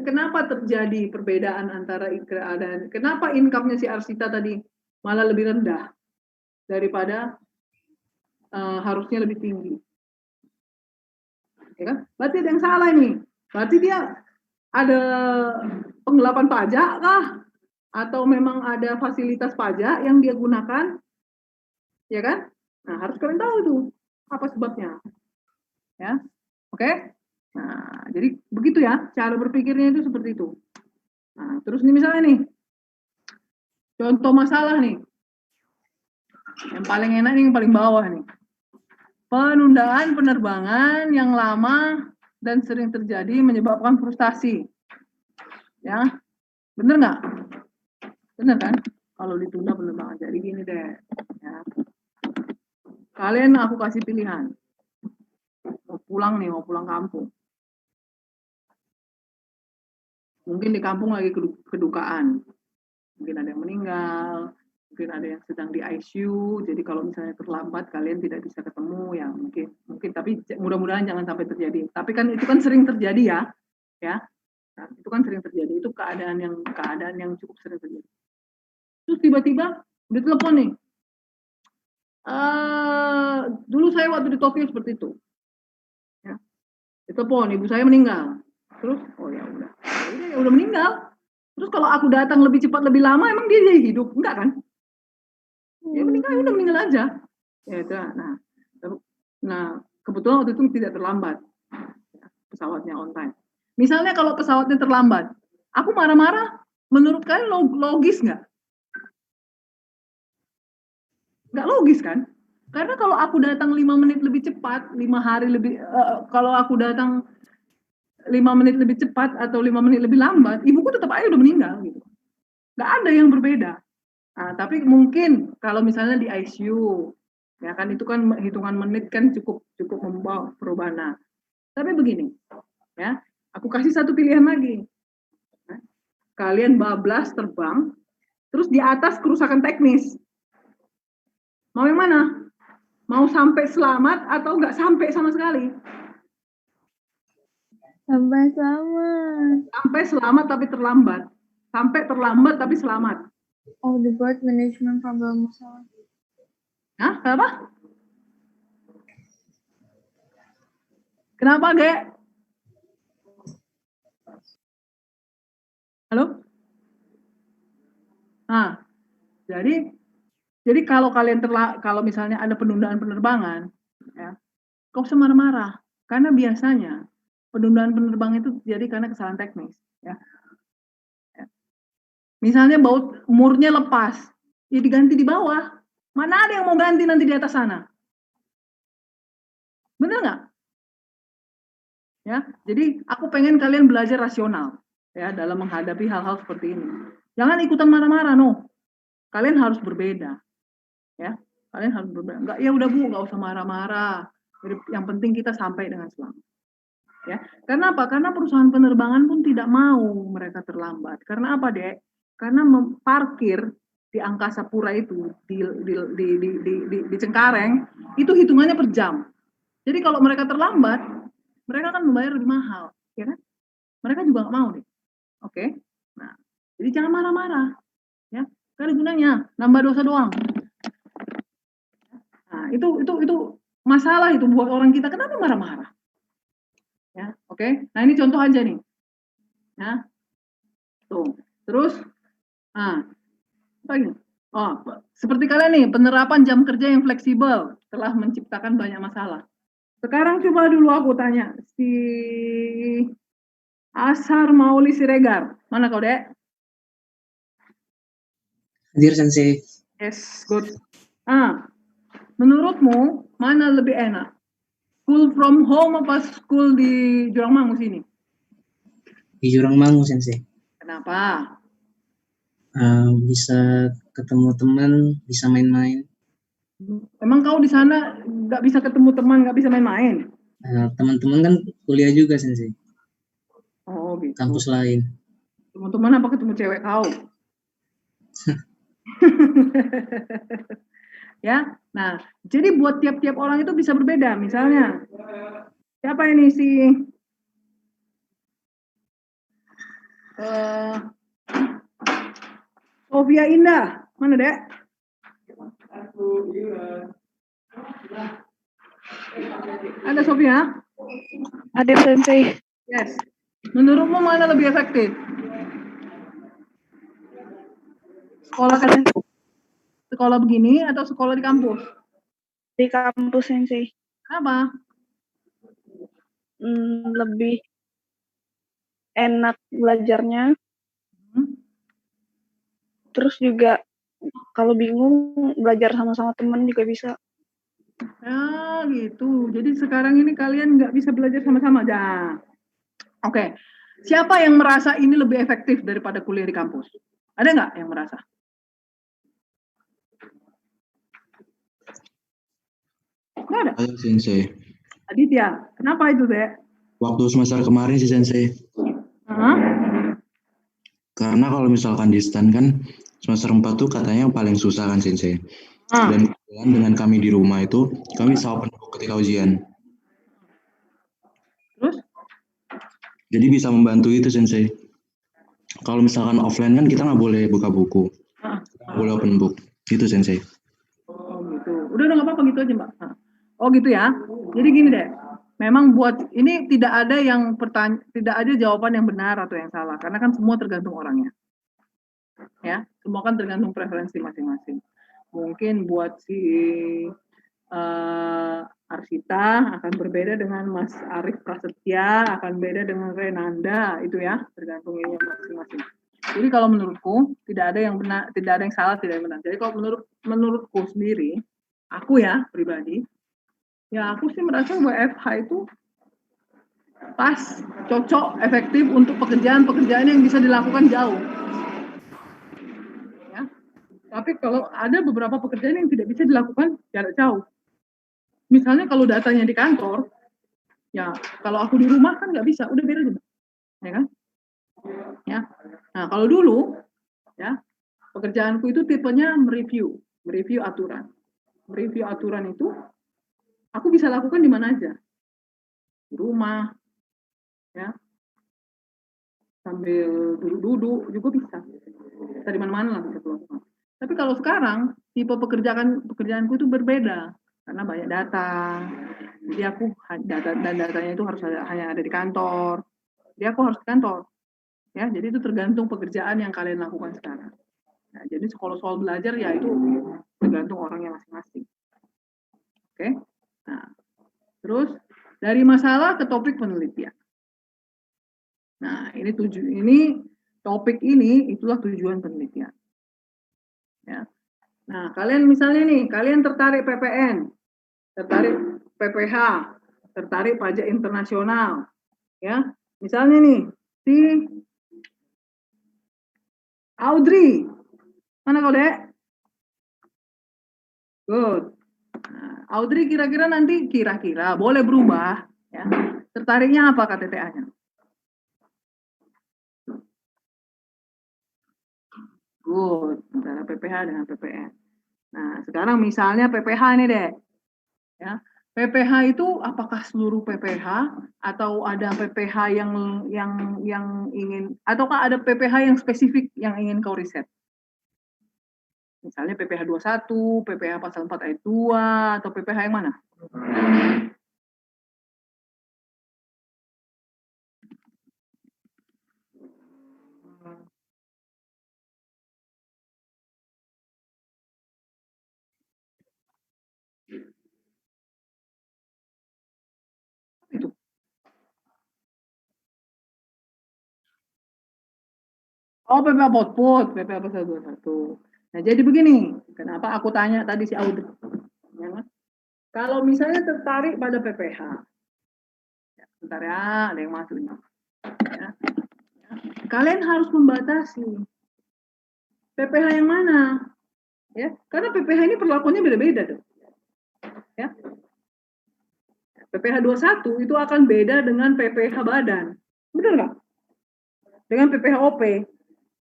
kenapa terjadi perbedaan antara keadaan, kenapa income-nya si Arsita tadi malah lebih rendah daripada harusnya lebih tinggi? Ya kan? Berarti ada yang salah ini. Berarti dia ada penggelapan pajak kah? Atau memang ada fasilitas pajak yang dia gunakan? Ya kan? Nah, harus kalian tahu itu apa sebabnya. Ya. Oke? Nah, jadi begitu ya, cara berpikirnya itu seperti itu. Nah, terus nih misalnya nih, contoh masalah nih, yang paling enak nih, yang paling bawah nih. Penundaan penerbangan yang lama dan sering terjadi menyebabkan frustasi. Ya, bener nggak? Bener kan? Kalau ditunda penerbangan. Jadi gini deh, ya. Kalian aku kasih pilihan. Mau pulang kampung. Mungkin di kampung lagi kedukaan. Mungkin ada yang meninggal, mungkin ada yang sedang di ICU. Jadi kalau misalnya terlambat kalian tidak bisa ketemu, ya mungkin tapi mudah-mudahan jangan sampai terjadi. Tapi kan itu kan sering terjadi ya. Nah, itu kan sering terjadi. Itu keadaan yang cukup sering terjadi. Terus tiba-tiba udah telepon nih. Dulu saya waktu di Tokyo seperti itu. Ya. Ditelepon, ibu saya meninggal. Terus, oh ya udah meninggal. Terus kalau aku datang lebih cepat lebih lama, emang dia jadi hidup? Enggak kan? Ya meninggal, udah meninggal aja. Ya itu. Nah kebetulan waktu itu tidak terlambat pesawatnya on time. Misalnya kalau pesawatnya terlambat, aku marah-marah. Menurut kalian logis nggak? Nggak logis kan? Karena kalau aku datang 5 menit lebih cepat, 5 hari lebih, kalau aku datang 5 menit lebih cepat atau 5 menit lebih lambat, ibuku tetap aja udah meninggal gitu. Nggak ada yang berbeda. Nah, tapi mungkin kalau misalnya di ICU, ya kan itu kan hitungan menit kan cukup membawa perubahan. Nah, tapi begini, ya, aku kasih satu pilihan lagi. Kalian bablas terbang, terus di atas kerusakan teknis. Mau yang mana? Mau sampai selamat atau nggak sampai sama sekali? Sampai selamat. Sampai selamat tapi terlambat. Sampai terlambat tapi selamat. Oh, the bird management problem. Hah? Kenapa? Kenapa, Ge? Halo? Nah, jadi kalau kalau misalnya ada penundaan penerbangan, ya, kau usah marah-marah. Karena biasanya penundaan penerbangan itu terjadi karena kesalahan teknis. Ya. Misalnya baut murnya lepas, ya diganti di bawah. Mana ada yang mau ganti nanti di atas sana? Bener nggak? Ya, jadi aku pengen kalian belajar rasional ya dalam menghadapi hal-hal seperti ini. Jangan ikutan marah-marah, no. Kalian harus berbeda, ya. Kalian harus berbeda. Nggak, ya udah Bu, nggak usah marah-marah. Yang penting kita sampai dengan selamat. Ya, karena apa? Karena perusahaan penerbangan pun tidak mau mereka terlambat. Karena apa, Dek? Karena parkir di Angkasa Pura itu di Cengkareng itu hitungannya per jam. Jadi kalau mereka terlambat, mereka akan membayar lebih mahal, ya kan? Mereka juga nggak mau deh. Oke? Nah, jadi jangan marah-marah, ya. Karena gunanya nambah dosa doang. Nah, itu masalah itu buat orang kita. Kenapa marah-marah? Ya, oke. Nah, ini contoh aja nih. Ya. Tuh. Terus apa ini? Oh, seperti kalian nih, penerapan jam kerja yang fleksibel telah menciptakan banyak masalah. Sekarang coba dulu aku tanya si Asar Mauli Siregar. Mana kau, Dek? Hadir, Sensei. Yes, good. Menurutmu mana lebih enak? School from home apa school di Jurangmangu sini? Di Jurangmangu, Sensei. Kenapa? Bisa ketemu teman, bisa main-main. Emang kau di sana nggak bisa ketemu teman, nggak bisa main-main? Teman-teman kan kuliah juga, Sensei. Oh, gitu. Kampus lain. Teman-teman apa ketemu cewek kau? Ya, nah, jadi buat tiap-tiap orang itu bisa berbeda. Misalnya, siapa ini si Sofia Indah, mana, Dek? Ada Sofia? Hadir, Sensei. Yes. Menurutmu mana lebih efektif? Sekolah begini atau sekolah di kampus? Di kampus, Sensei. Kenapa? Lebih enak belajarnya. Terus juga kalau bingung belajar sama-sama teman juga bisa. Ah, gitu. Jadi sekarang ini kalian nggak bisa belajar sama-sama aja. Oke. Siapa yang merasa ini lebih efektif daripada kuliah di kampus? Ada nggak yang merasa? Nggak ada. Ayo, Sensei. Aditya, kenapa itu, Dek? Waktu semester kemarin sih, Sensei. Karena kalau misalkan di STAN kan semester 4 tuh katanya yang paling susah kan, Sensei. Dan dengan kami di rumah itu, kami bisa open book ketika ujian. Terus? Jadi bisa membantu itu, Sensei. Kalau misalkan offline kan kita nggak boleh buka buku. Nggak boleh open book. Gitu, Sensei. Oh, gitu. Udah, udah nggak apa-apa gitu aja Mbak. Nah. Oh gitu ya. Jadi gini deh. Memang buat ini tidak ada tidak ada jawaban yang benar atau yang salah karena kan semua tergantung orangnya. Ya, semua kan tergantung preferensi masing-masing. Mungkin buat si Arsita akan berbeda dengan Mas Arif Prasetya, akan beda dengan Renanda, itu ya, tergantung ini masing-masing. Jadi kalau menurutku tidak ada yang benar, tidak ada yang salah, tidak ada yang benar. Jadi kalau menurutku sendiri, aku ya pribadi, ya aku sih merasa WFH itu pas, cocok, efektif untuk pekerjaan-pekerjaan yang bisa dilakukan jauh. Ya. Tapi kalau ada beberapa pekerjaan yang tidak bisa dilakukan jarak jauh. Misalnya kalau datanya di kantor, ya kalau aku di rumah kan nggak bisa, udah beda juga, ya kan? Ya. Nah kalau dulu, ya pekerjaanku itu tipenya mereview aturan. Mereview aturan itu aku bisa lakukan di mana aja, di rumah, ya sambil duduk-duduk juga bisa. Dari mana-mana lah bisa lakukan. Tapi kalau sekarang tipe pekerjaanku itu berbeda. Karena banyak data, jadi aku datanya itu harus hanya ada di kantor, jadi aku harus di kantor, ya. Jadi itu tergantung pekerjaan yang kalian lakukan sekarang. Nah, jadi kalau soal belajar ya itu tergantung orangnya masing-masing. Oke, nah terus dari masalah ke topik penelitian. Nah ini topik ini itulah tujuan penelitian. Ya. Nah, kalian misalnya nih, kalian tertarik PPN, tertarik PPH, tertarik pajak internasional, ya. Misalnya nih, si Audrey, mana kau dek? Good. Nah, Audrey kira-kira nanti boleh berubah, ya. Tertariknya apa KTTA-nya? Good, antara PPH dengan PPN. Nah, sekarang misalnya PPH nih deh. Ya. PPH itu apakah seluruh PPH atau ada PPH yang ingin, ataukah ada PPH yang spesifik yang ingin kau riset? Misalnya PPH 21, PPH pasal 4 ayat 2, atau PPH yang mana? Itu. Oh, PPH Botpot, PPH pasal 21. Nah, jadi begini, kenapa aku tanya tadi si Audrey? Ya, kalau misalnya tertarik pada PPH, ya, bentar ya, ada yang masuk ini. Ya. Kalian harus membatasi PPH yang mana, ya? Karena PPH ini perlakuannya beda-beda, tuh. Ya. PPH 21 itu akan beda dengan PPH badan, benar nggak? Dengan PPH OP.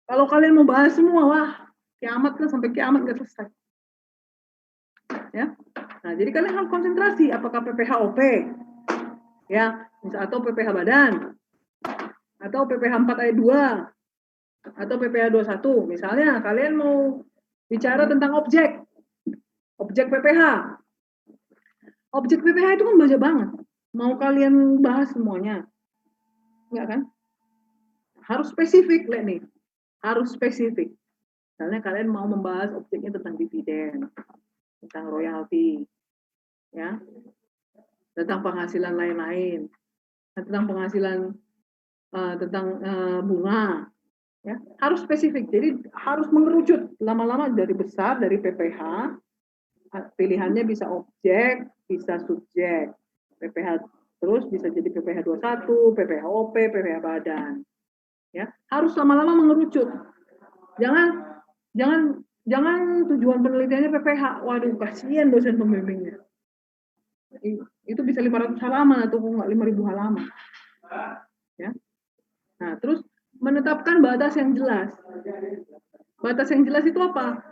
Kalau kalian mau bahas semua, wah, kiamat lah, sampai kiamat nggak selesai. Ya. Nah, jadi kalian harus konsentrasi apakah PPH OP, ya, atau PPH badan, atau PPH 4 ayat 2, atau PPH 21. Misalnya kalian mau bicara tentang objek PPH. Objek PPH itu kan banyak banget. Mau kalian bahas semuanya? Enggak kan? Harus spesifik, lihat nih. Harus spesifik. Misalnya kalian mau membahas objeknya tentang dividen, tentang royalti, ya, tentang penghasilan lain-lain, tentang penghasilan tentang bunga, ya, harus spesifik. Jadi harus mengerucut. Lama-lama dari besar, dari PPH, pilihannya bisa objek, bisa subjek. PPH terus bisa jadi PPH 21, PPH OP, PPH badan. Ya, harus lama-lama mengerucut. Jangan tujuan penelitiannya PPH. Waduh, kasihan dosen pembimbingnya. Itu bisa 500 halaman atau enggak 5.000 halaman. Ya. Nah, terus menetapkan batas yang jelas. Batas yang jelas itu apa?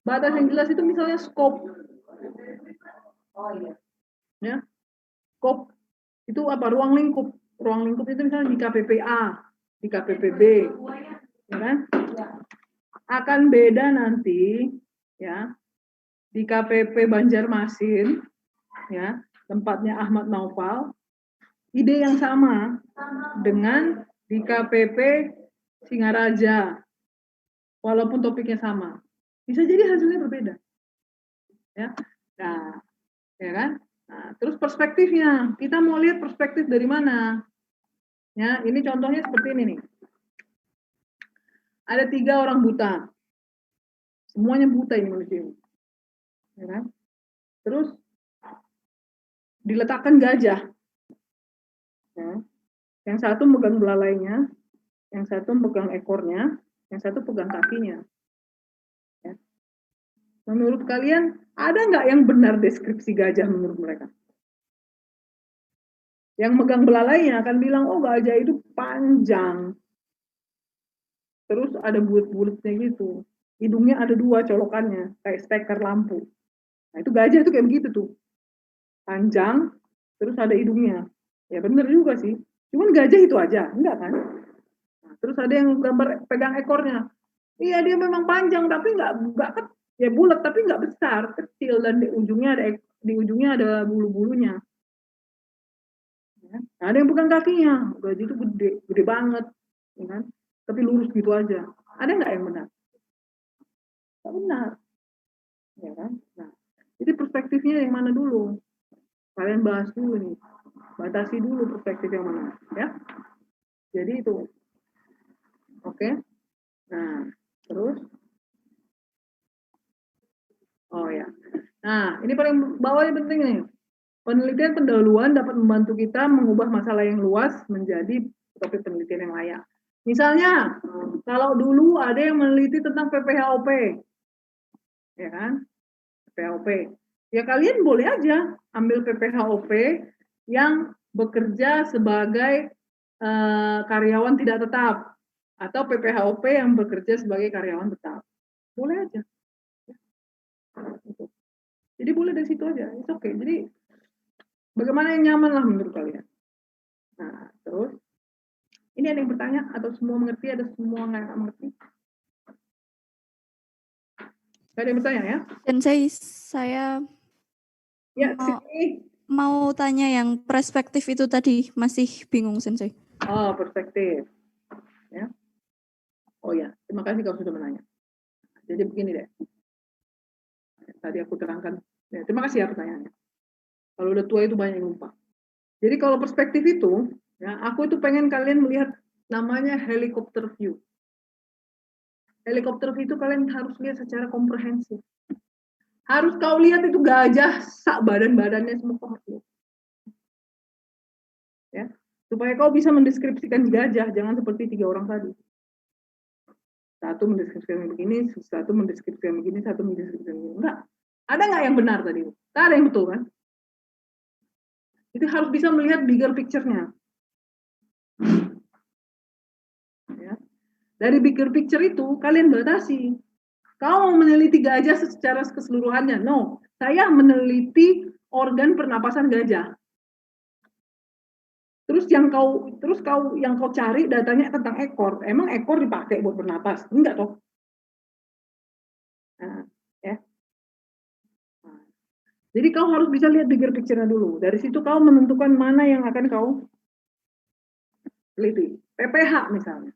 Batas yang jelas itu misalnya skop. Ya. Skop itu apa? Ruang lingkup. Ruang lingkup itu misalnya di KPPA, di KPPB, ya kan? Akan beda nanti, ya, di KPP Banjarmasin, ya, tempatnya Ahmad Naufal, ide yang sama dengan di KPP Singaraja, walaupun topiknya sama, bisa jadi hasilnya berbeda, ya. Nah, ya kan? Nah, terus perspektifnya, kita mau lihat perspektif dari mana? Ya, ini contohnya seperti ini nih. Ada 3 orang buta, semuanya buta ini manusia, ya kan? Terus diletakkan gajah, ya. Yang satu megang belalainya, yang satu megang ekornya, yang satu pegang kakinya. Ya. Menurut kalian, ada nggak yang benar deskripsi gajah menurut mereka? Yang megang belalainya akan bilang, oh gajah itu panjang. Terus ada bulat-bulatnya gitu. Hidungnya ada 2 colokannya, kayak steker lampu. Nah itu gajah itu kayak begitu tuh. Panjang, terus ada hidungnya. Ya bener juga sih. Cuman gajah itu aja, enggak kan? Nah, terus ada yang gambar pegang ekornya. Iya dia memang panjang, tapi enggak ya bulat tapi enggak besar, kecil, dan di ujungnya ada bulu-bulunya. Ya. Nah, ada yang pegang kakinya, gajah itu gede banget, ya kan? Tapi lurus gitu aja. Ada nggak yang benar? Nggak benar, ya kan? Nah, jadi perspektifnya yang mana dulu? Kalian bahas dulu nih, batasi dulu perspektif yang mana, ya? Jadi itu, oke? Nah, terus, oh ya, nah ini paling bawahnya penting nih. Penelitian pendahuluan dapat membantu kita mengubah masalah yang luas menjadi topik penelitian yang layak. Misalnya, kalau dulu ada yang meneliti tentang PPHOP, ya kan? PPHOP. Ya kalian boleh aja ambil PPHOP yang bekerja sebagai karyawan tidak tetap, atau PPHOP yang bekerja sebagai karyawan tetap. Boleh aja. Jadi boleh dari situ aja, it's okay. Jadi bagaimana yang nyaman lah menurut kalian. Nah, terus ini ada yang bertanya atau semua mengerti, ada semua nggak mengerti? Gak ada yang bertanya ya? Sensei, saya ya, mau tanya yang perspektif itu tadi, masih bingung Sensei. Oh, perspektif. Ya. Oh ya, terima kasih kau sudah menanya. Jadi begini deh. Tadi aku terangkan. Ya, terima kasih ya pertanyaannya. Kalau udah tua itu banyak yang lupa. Jadi kalau perspektif itu, ya, aku itu pengen kalian melihat namanya helikopter view. Helikopter view itu kalian harus lihat secara komprehensif. Harus kau lihat itu gajah, sak badan-badannya semua kau harus lihat. Ya, supaya kau bisa mendeskripsikan gajah, jangan seperti 3 orang tadi. Satu mendeskripsikan begini, satu mendeskripsikan begini, satu mendeskripsikan begini. Enggak. Ada nggak yang benar tadi? Tak ada yang betul kan? Itu harus bisa melihat bigger picture-nya. Ya. Dari bigger picture itu, kalian batasi. Kau mau meneliti gajah secara keseluruhannya? No. Saya meneliti organ pernapasan gajah. Terus yang kau cari datanya tentang ekor. Emang ekor dipakai buat bernapas? Enggak toh. Nah, ya. Nah. Jadi kau harus bisa lihat bigger picture-nya dulu. Dari situ kau menentukan mana yang akan kau teliti. PPH misalnya.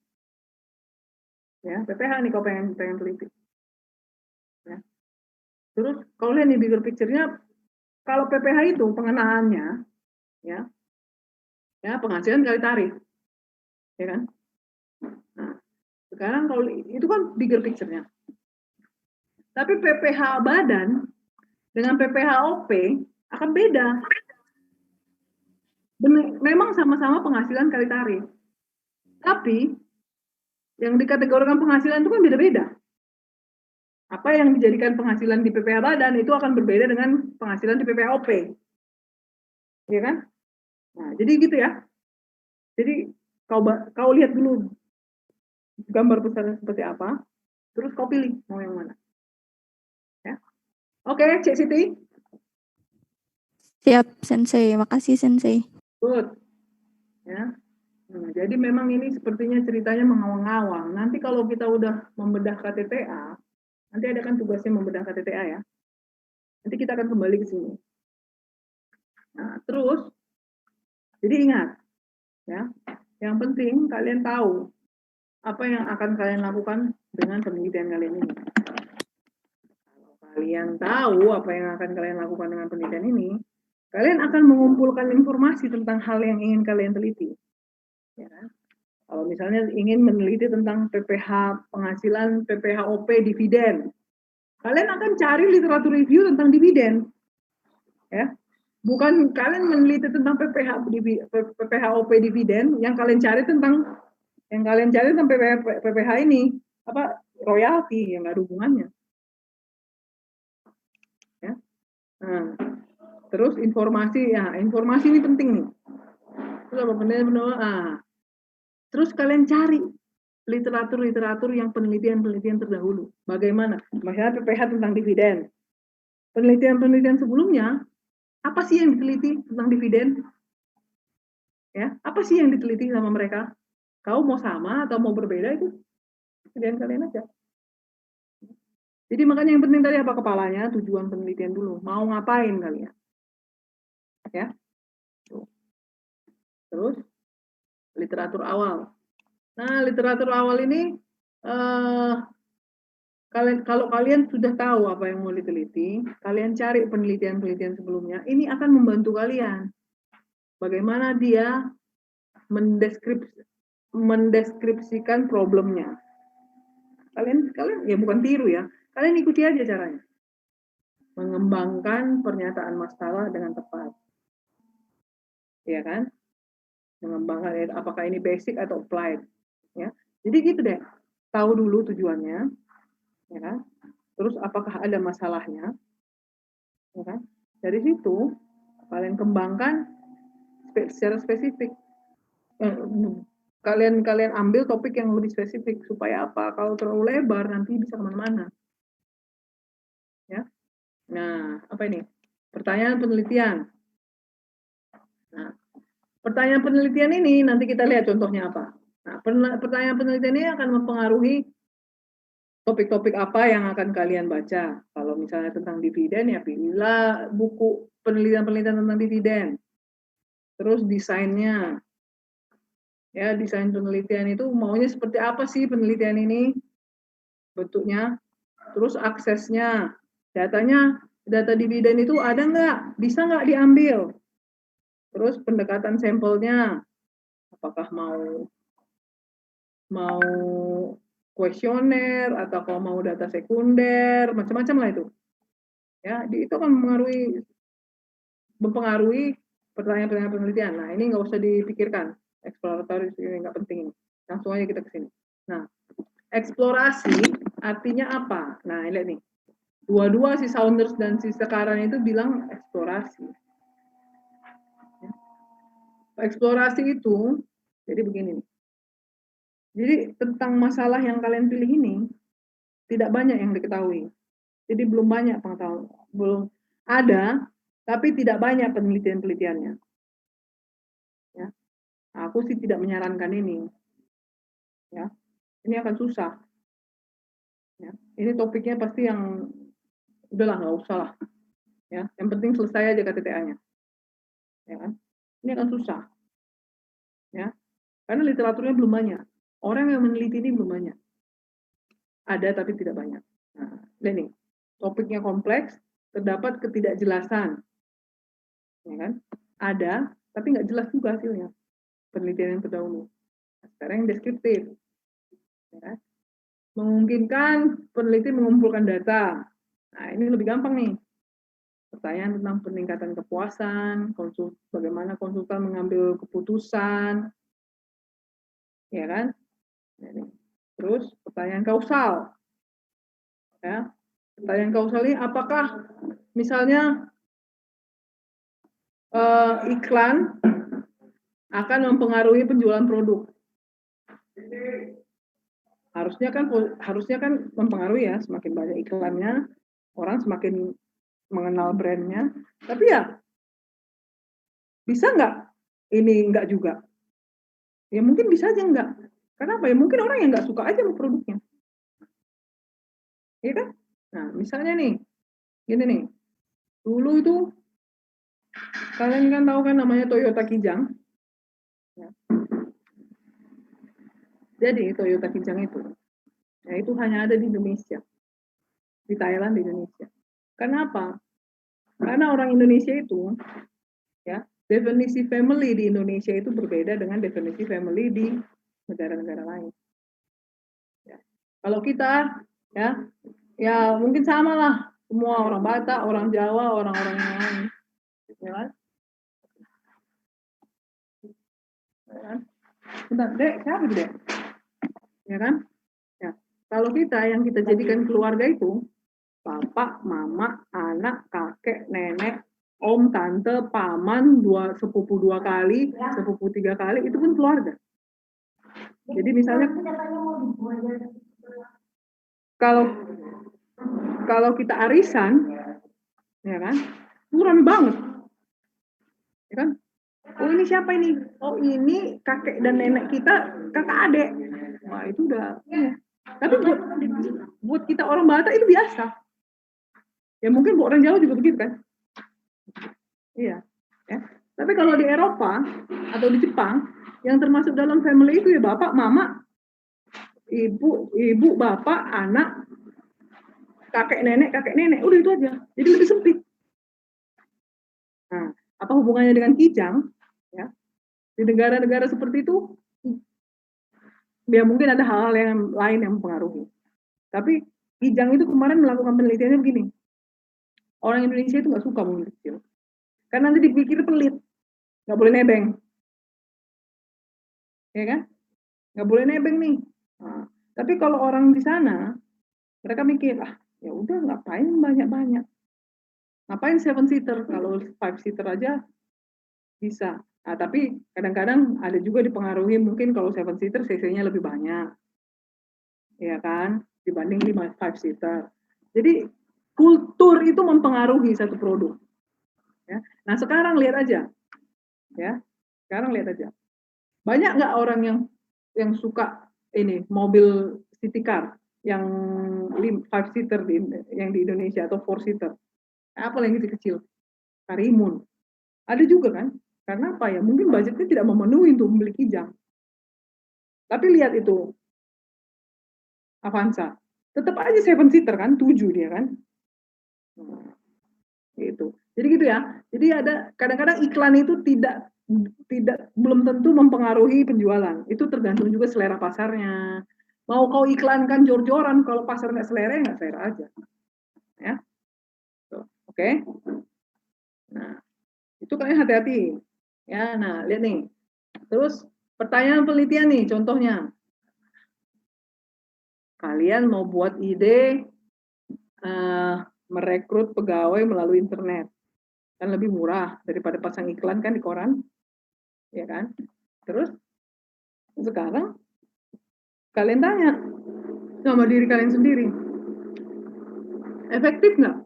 Ya, PPH nih kau pengen teliti. Ya. Terus kau lihat nih bigger picture-nya. Kalau PPH itu pengenaannya, ya penghasilan kali tarif, ya kan? Nah, sekarang kalau itu kan bigger picture-nya. Tapi PPH badan dengan PPHOP akan beda. Memang sama-sama penghasilan kali tarif, tapi yang dikategorikan penghasilan itu kan beda-beda. Apa yang dijadikan penghasilan di PPH badan itu akan berbeda dengan penghasilan di PPHOP, ya kan? Nah, jadi gitu ya. Jadi kau lihat dulu gambar besarnya seperti apa, terus kau pilih mau yang mana. Ya. Oke, Cik Siti. Siap, Sensei. Makasih, Sensei. Good. Ya. Jadi memang ini sepertinya ceritanya mengawang-awang. Nanti kalau kita udah membedah KTTA, nanti ada kan tugasnya membedah KTTA ya. Nanti kita akan kembali ke sini. Nah, terus, jadi ingat, ya, yang penting kalian tahu apa yang akan kalian lakukan dengan penelitian kalian ini. Kalau kalian tahu apa yang akan kalian lakukan dengan penelitian ini, kalian akan mengumpulkan informasi tentang hal yang ingin kalian teliti. Ya. Kalau misalnya ingin meneliti tentang PPH penghasilan, PPHOP dividen, kalian akan cari literatur review tentang dividen. Ya. Bukan kalian meneliti tentang PPHOP dividen, yang kalian cari tentang PPH ini apa royalti yang nggak ada hubungannya. Ya. Nah, terus informasi ini penting nih. Terus apa benar-benar terus kalian cari literatur yang penelitian terdahulu. Bagaimana? Misalnya PPH tentang dividen. Penelitian sebelumnya, apa sih yang diteliti tentang dividen? Ya, apa sih yang diteliti sama mereka? Kau mau sama atau mau berbeda itu pilihan kalian aja. Jadi makanya yang penting tadi apa kepalanya, tujuan penelitian dulu. Mau ngapain kalian? Ya. Terus literatur awal. Nah, literatur awal ini kalau kalian sudah tahu apa yang mau diteliti, kalian cari penelitian sebelumnya, ini akan membantu kalian. Bagaimana dia mendeskripsikan problemnya. Kalian ya bukan tiru ya, kalian ikuti aja caranya. Mengembangkan pernyataan masalah dengan tepat. Ya kan? Mengembangkan apakah ini basic atau applied. Ya. Jadi gitu deh. Tahu dulu tujuannya. Ya kan? Terus apakah ada masalahnya? Ya kan? Dari situ kalian kembangkan secara spesifik. Kalian ambil topik yang lebih spesifik supaya apa? Kalau terlalu lebar nanti bisa kemana-mana. Ya. Nah, apa ini? Pertanyaan penelitian. Nah, pertanyaan penelitian ini nanti kita lihat contohnya apa. Nah, pertanyaan penelitian ini akan mempengaruhi topik-topik apa yang akan kalian baca. Kalau misalnya tentang dividen, ya pilihlah buku penelitian-penelitian tentang dividen. Terus desainnya. Ya, desain penelitian itu maunya seperti apa sih penelitian ini? Bentuknya. Terus aksesnya. Data dividen itu ada nggak? Bisa nggak diambil? Terus pendekatan sampelnya. Apakah mau kuesioner atau kalau mau data sekunder, macam-macam lah itu. Ya, itu akan mempengaruhi pertanyaan-pertanyaan penelitian. Nah, ini nggak usah dipikirkan. Eksploratoris ini nggak penting ini. Langsung aja kita ke sini. Nah, eksplorasi artinya apa? Nah, lihat nih. Dua-dua si Saunders dan si sekarang itu bilang eksplorasi. Eksplorasi itu, jadi begini nih. Jadi tentang masalah yang kalian pilih ini, tidak banyak yang diketahui. Jadi belum banyak pengetahuan. Belum ada, tapi tidak banyak penelitian-penelitiannya. Ya. Aku sih tidak menyarankan ini. Ya. Ini akan susah. Ya. Ini topiknya pasti yang udahlah nggak usah lah. Ya. Yang penting selesai aja KTTA-nya. Ya kan? Ini akan susah. Ya. Karena literaturnya belum banyak. Orang yang meneliti ini belum banyak. Ada tapi tidak banyak. Nah, ini topiknya kompleks, terdapat ketidakjelasan. Ya kan? Ada, tapi nggak jelas juga hasilnya. Penelitian yang terdahulu. Nah, sekarang yang deskriptif. Ya kan? Memungkinkan peneliti mengumpulkan data. Nah, ini lebih gampang nih. Pertanyaan tentang peningkatan kepuasan, bagaimana konsultan mengambil keputusan, ya kan? Terus pertanyaan kausal, ya. Pertanyaan kausal ini apakah misalnya iklan akan mempengaruhi penjualan produk? Harusnya kan mempengaruhi ya, semakin banyak iklannya, orang semakin mengenal brandnya. Tapi ya bisa nggak ini nggak juga? Ya mungkin bisa aja nggak. Kenapa ya? Mungkin orang yang nggak suka aja sama produknya. Iya kan? Nah, misalnya nih, gini nih, Dulu itu kalian kan tahu kan namanya Toyota Kijang. Ya. Jadi Toyota Kijang itu, ya itu hanya ada di Indonesia, di Thailand, di Indonesia. Kenapa? Karena orang Indonesia itu, ya definisi family di Indonesia itu berbeda dengan definisi family di negara-negara lain. Ya. Kalau kita, ya mungkin sama lah, semua orang Batak, orang Jawa, orang-orang yang lain, ya kan? Bentar, Dek, siapa itu, Dek? Ya kan? Ya. Kalau kita yang kita jadikan keluarga itu bapak, mama, anak, kakek, nenek, om, tante, paman, sepupu 2 kali, sepupu 3 kali, itu pun keluarga. Jadi misalnya kalau kita arisan, ya kan, itu rame banget, ya kan? Oh ini siapa ini? Oh ini kakek dan nenek kita, kakak adik. Wah itu udah. Ya. Tapi buat kita orang Batak itu biasa. Ya mungkin buat orang Jawa juga begitu kan? Iya. Ya. Tapi kalau di Eropa atau di Jepang, yang termasuk dalam family itu ya bapak, mama, ibu, bapak, anak, kakek nenek, udah itu aja. Jadi lebih sempit. Nah, apa hubungannya dengan Kijang? Ya, di negara-negara seperti itu, ya mungkin ada hal-hal yang lain yang mempengaruhi. Tapi Kijang itu kemarin melakukan penelitiannya begini. Orang Indonesia itu nggak suka mobil kecil. Karena nanti dipikir pelit. Nggak boleh nebeng. Ya kan? Nggak boleh nebeng nih. Nah, tapi kalau orang di sana, mereka mikir, ya udah ngapain banyak-banyak. Ngapain 7-seater? Kalau 5-seater aja bisa. Nah, tapi kadang-kadang ada juga dipengaruhi mungkin kalau 7-seater cc-nya lebih banyak. Ya kan? Dibanding 5-seater. Jadi kultur itu mempengaruhi satu produk. Ya. Nah sekarang lihat aja, ya. Sekarang lihat aja. Banyak nggak orang yang suka ini mobil city car yang 5-seater yang di Indonesia atau 4-seater? Apa yang kecil? Karimun. Ada juga kan? Karena apa ya? Mungkin budgetnya tidak memenuhi untuk membeli Kijang. Tapi lihat itu Avanza. Tetap aja 7-seater kan, 7 dia kan. Nah, gitu. Jadi gitu ya. Jadi ada kadang-kadang iklan itu belum tentu mempengaruhi penjualan. Itu tergantung juga selera pasarnya. Mau kau iklankan jor-joran, kalau pasar nggak selera aja. Ya. Oke. Nah, itu kalian hati-hati. Ya, nah, lihat nih. Terus pertanyaan penelitian nih, contohnya. Kalian mau buat ide merekrut pegawai melalui internet. Kan lebih murah daripada pasang iklan kan di koran. Ya kan? Terus sekarang kalian tanya sama diri kalian sendiri. Efektif nggak?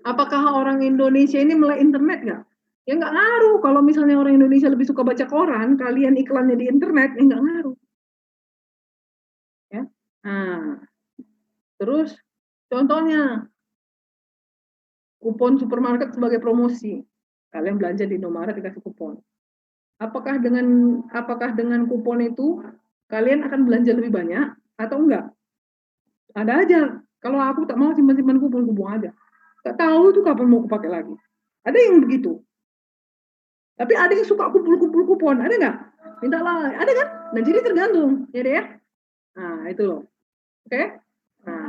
Apakah orang Indonesia ini melek internet nggak? Ya nggak ngaruh. Kalau misalnya orang Indonesia lebih suka baca koran, kalian iklannya di internet, ya nggak ngaruh. Ya. Nah, terus contohnya kupon supermarket sebagai promosi. Kalian belanja di Indomaret dikasih kupon. Apakah dengan kupon itu kalian akan belanja lebih banyak atau enggak? Ada aja. Kalau aku tak mau simpan-simpan kupon aja. Tak tahu itu kapan mau kupakai lagi. Ada yang begitu. Tapi ada yang suka kumpul-kumpul kupon. Ada nggak? Minta lah. Ada kan? Nah jadi tergantung. Ya deh ya. Nah itu loh. Oke? Nah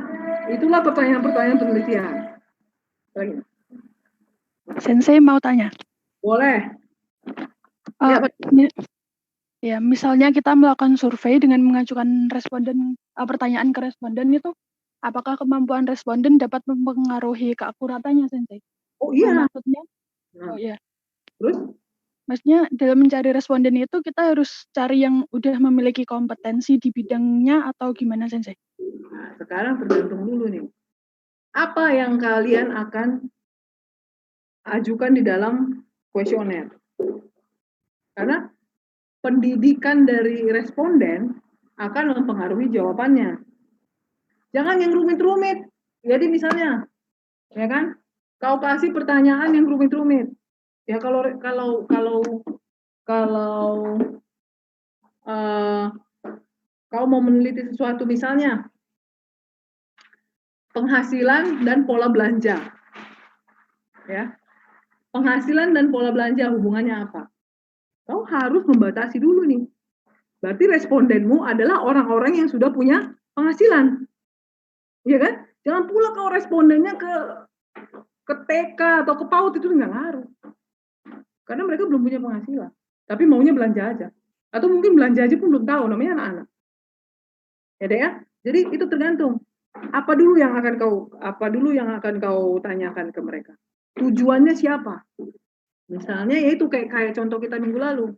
itulah pertanyaan-pertanyaan penelitian. Lagi. Sensei mau tanya. Boleh. Ya, misalnya kita melakukan survei dengan mengajukan pertanyaan ke responden itu, apakah kemampuan responden dapat mempengaruhi keakuratannya, Sensei? Oh iya. Maksudnya? Nah. Oh iya. Terus? Maksudnya dalam mencari responden itu kita harus cari yang udah memiliki kompetensi di bidangnya atau gimana, Sensei? Nah, sekarang tergantung dulu nih. Apa yang kalian akan ajukan di dalam kuesioner? Karena pendidikan dari responden akan mempengaruhi jawabannya. Jangan yang rumit-rumit. Jadi misalnya, ya kan, kau kasih pertanyaan yang rumit-rumit. Ya kalau kau mau meneliti sesuatu, misalnya penghasilan dan pola belanja, ya, penghasilan dan pola belanja hubungannya apa? Kau harus membatasi dulu nih. Berarti respondenmu adalah orang-orang yang sudah punya penghasilan, ya kan? Jangan pula kau respondennya ke TK atau ke PAUD, itu nggak ngaruh. Karena mereka belum punya penghasilan, tapi maunya belanja aja. Atau mungkin belanja aja pun belum tahu, namanya anak-anak. Ya deh ya. Jadi itu tergantung. Apa dulu yang akan kau tanyakan ke mereka? Tujuannya siapa? Misalnya yaitu kayak contoh kita minggu lalu.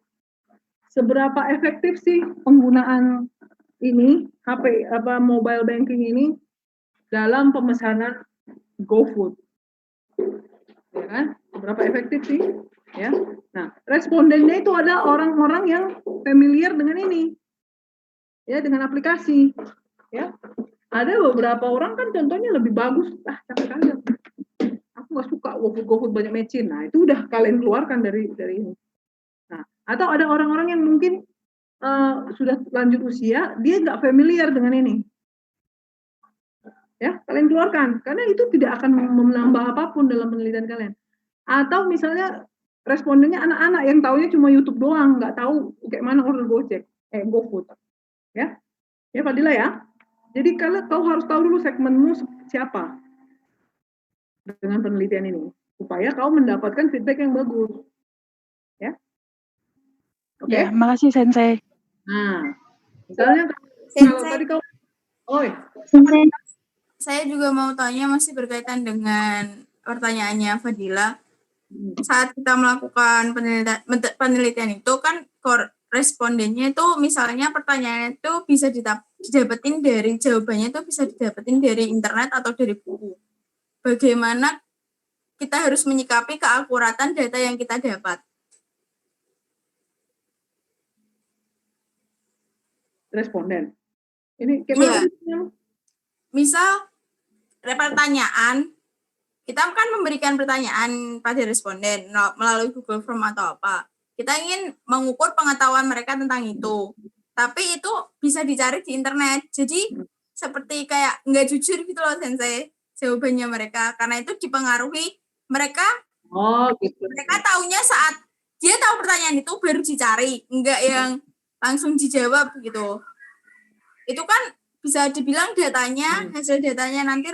Seberapa efektif sih penggunaan ini mobile banking ini dalam pemesanan GoFood? Ya kan? Seberapa efektif sih? Ya. Nah, respondennya itu ada orang-orang yang familiar dengan ini. Ya, dengan aplikasi. Ya. Ada beberapa orang kan contohnya lebih bagus, capek kali. Aku nggak suka GoFood banyak mecin. Nah, itu udah kalian keluarkan dari ini. Nah, atau ada orang-orang yang mungkin sudah lanjut usia, dia nggak familiar dengan ini. Ya, kalian keluarkan, karena itu tidak akan menambah apapun dalam penelitian kalian. Atau misalnya respondennya anak-anak yang taunya cuma YouTube doang, nggak tahu kayak mana order GoFood. Ya, Fadila ya. Jadi kau harus tahu dulu segmenmu siapa dengan penelitian ini, supaya kau mendapatkan feedback yang bagus. Ya. Oke. Ya, makasih Sensei. Nah, misalnya kalau tadi kau, saya juga mau tanya, masih berkaitan dengan pertanyaannya Fadila. Saat kita melakukan penelitian itu kan respondennya itu misalnya pertanyaannya itu bisa didapetin dari jawabannya itu bisa didapetin dari internet atau dari buku. Bagaimana kita harus menyikapi keakuratan data yang kita dapat? Responden. Ini gimana? Ya. Misal pertanyaan, kita kan memberikan pertanyaan pada responden melalui Google Form atau apa. Kita ingin mengukur pengetahuan mereka tentang itu. Tapi itu bisa dicari di internet. Jadi seperti kayak nggak jujur gitu loh Sensei jawabannya mereka. Karena itu dipengaruhi mereka. Gitu. Mereka taunya saat dia tahu pertanyaan itu baru dicari. Nggak yang langsung dijawab gitu. Itu kan bisa dibilang datanya, hasil datanya nanti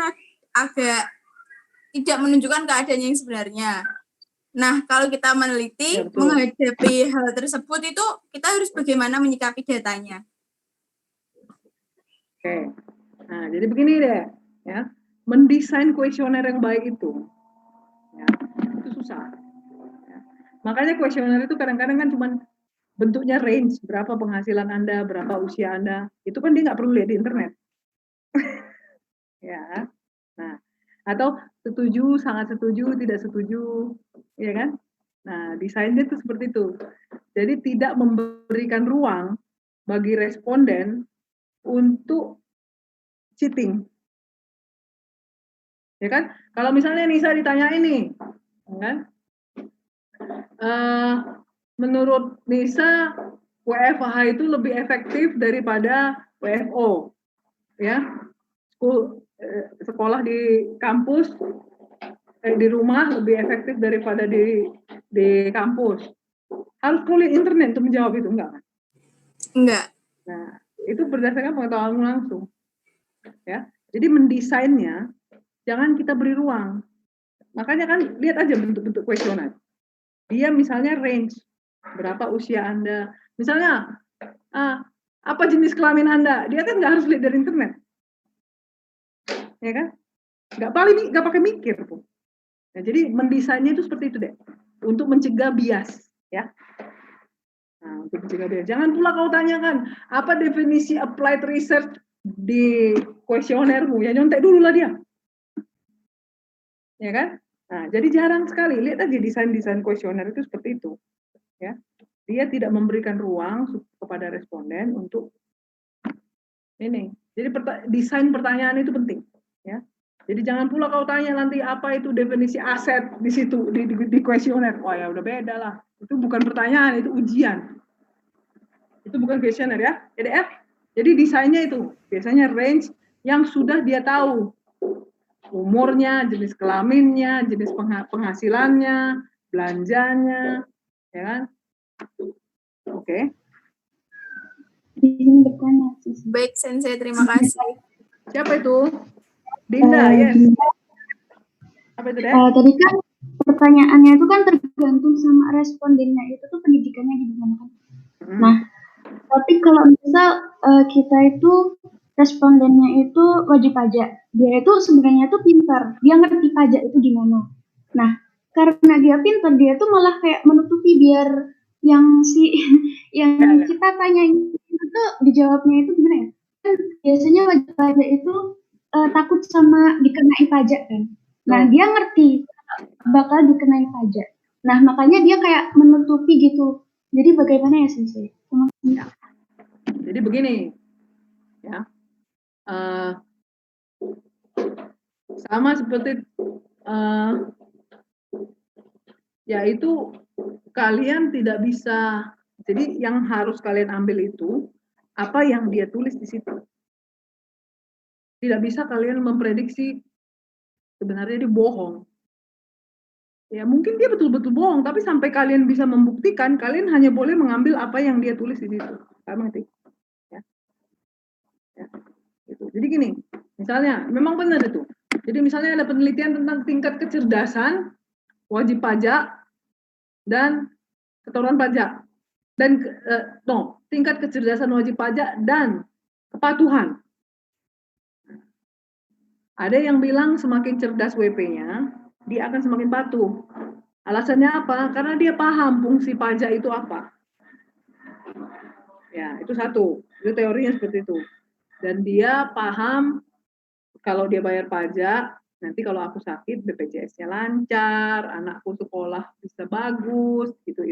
agak tidak menunjukkan keadaan yang sebenarnya. Nah, kalau kita meneliti, menghadapi hal tersebut itu kita harus bagaimana menyikapi datanya. Oke. Nah, jadi begini deh, ya. Mendesain kuesioner yang baik itu, ya, itu susah. Ya. Makanya kuesioner itu kadang-kadang kan cuma bentuknya range, berapa penghasilan Anda, berapa usia Anda, itu kan dia nggak perlu lihat di internet. Ya. Nah, atau setuju, sangat setuju, tidak setuju, ya kan? Nah, desainnya itu seperti itu. Jadi tidak memberikan ruang bagi responden untuk cheating. Ya kan? Kalau misalnya Nisa ditanya ini, kan? Menurut Nisa, WFH itu lebih efektif daripada WFO. Ya. Sekolah di kampus, di rumah lebih efektif daripada di kampus. Harus kuliah internet untuk menjawab itu, enggak? Enggak. Nah, itu berdasarkan pengetahuanmu langsung. Ya. Jadi mendesainnya jangan kita beri ruang. Makanya kan lihat aja bentuk-bentuk kuesioner. Dia misalnya range, berapa usia Anda. Misalnya, apa jenis kelamin Anda? Dia kan nggak harus lihat dari internet. Ya kan? Nggak pakai mikir pun. Nah, jadi mendesainnya itu seperti itu deh. Untuk mencegah bias. Ya. Nah, untuk mencegah bias. Jangan pula kau tanyakan, apa definisi applied research di kuesionermu? Ya nyontek dulu lah dia. Ya kan? Nah, jadi jarang sekali. Lihat aja desain-desain kuesioner itu seperti itu. Ya. Dia tidak memberikan ruang kepada responden untuk ini. Jadi desain pertanyaan itu penting. Ya. Jadi jangan pula kau tanya nanti apa itu definisi aset di situ di kuesioner. Wah ya udah beda lah. Itu bukan pertanyaan, itu ujian. Itu bukan kuesioner ya, EDF. Jadi desainnya itu biasanya range yang sudah dia tahu. Umurnya, jenis kelaminnya, jenis penghasilannya, belanjanya, ya kan? Oke. Izin bertanya. Baik, Sensei, terima kasih. Siapa itu? Dinda, yes. Apa itu, Dek? Tadi kan pertanyaannya itu kan tergantung sama respondennya itu tuh pendidikannya gimana kan. Nah, tapi kalau misal kita itu respondennya itu wajib pajak, dia itu sebenarnya itu pintar, dia ngerti pajak itu gimana. Nah, karena dia pintar, dia tuh malah kayak menutupi biar yang kita tanyain itu dijawabnya itu gimana ya? Kan biasanya wajib pajak itu takut sama dikenai pajak kan. Nah, dia ngerti bakal dikenai pajak. Nah, makanya dia kayak menutupi gitu. Jadi bagaimana ya, Sensei? Ya. Jadi begini, ya, sama seperti yaitu kalian tidak bisa. Jadi yang harus kalian ambil itu apa yang dia tulis di situ. Tidak bisa kalian memprediksi sebenarnya dia bohong. Ya mungkin dia betul-betul bohong, tapi sampai kalian bisa membuktikan, kalian hanya boleh mengambil apa yang dia tulis di situ. Paham ngerti? Ya. Ya. Gitu. Jadi gini, misalnya memang benar itu. Jadi misalnya ada penelitian tentang tingkat kecerdasan wajib pajak dan setoran pajak dan tingkat kecerdasan wajib pajak dan kepatuhan. Ada yang bilang semakin cerdas WP-nya, dia akan semakin patuh. Alasannya apa? Karena dia paham fungsi pajak itu apa. Ya, itu satu. Itu teorinya seperti itu. Dan dia paham kalau dia bayar pajak, nanti kalau aku sakit BPJS-nya lancar, anakku sekolah bisa bagus, itu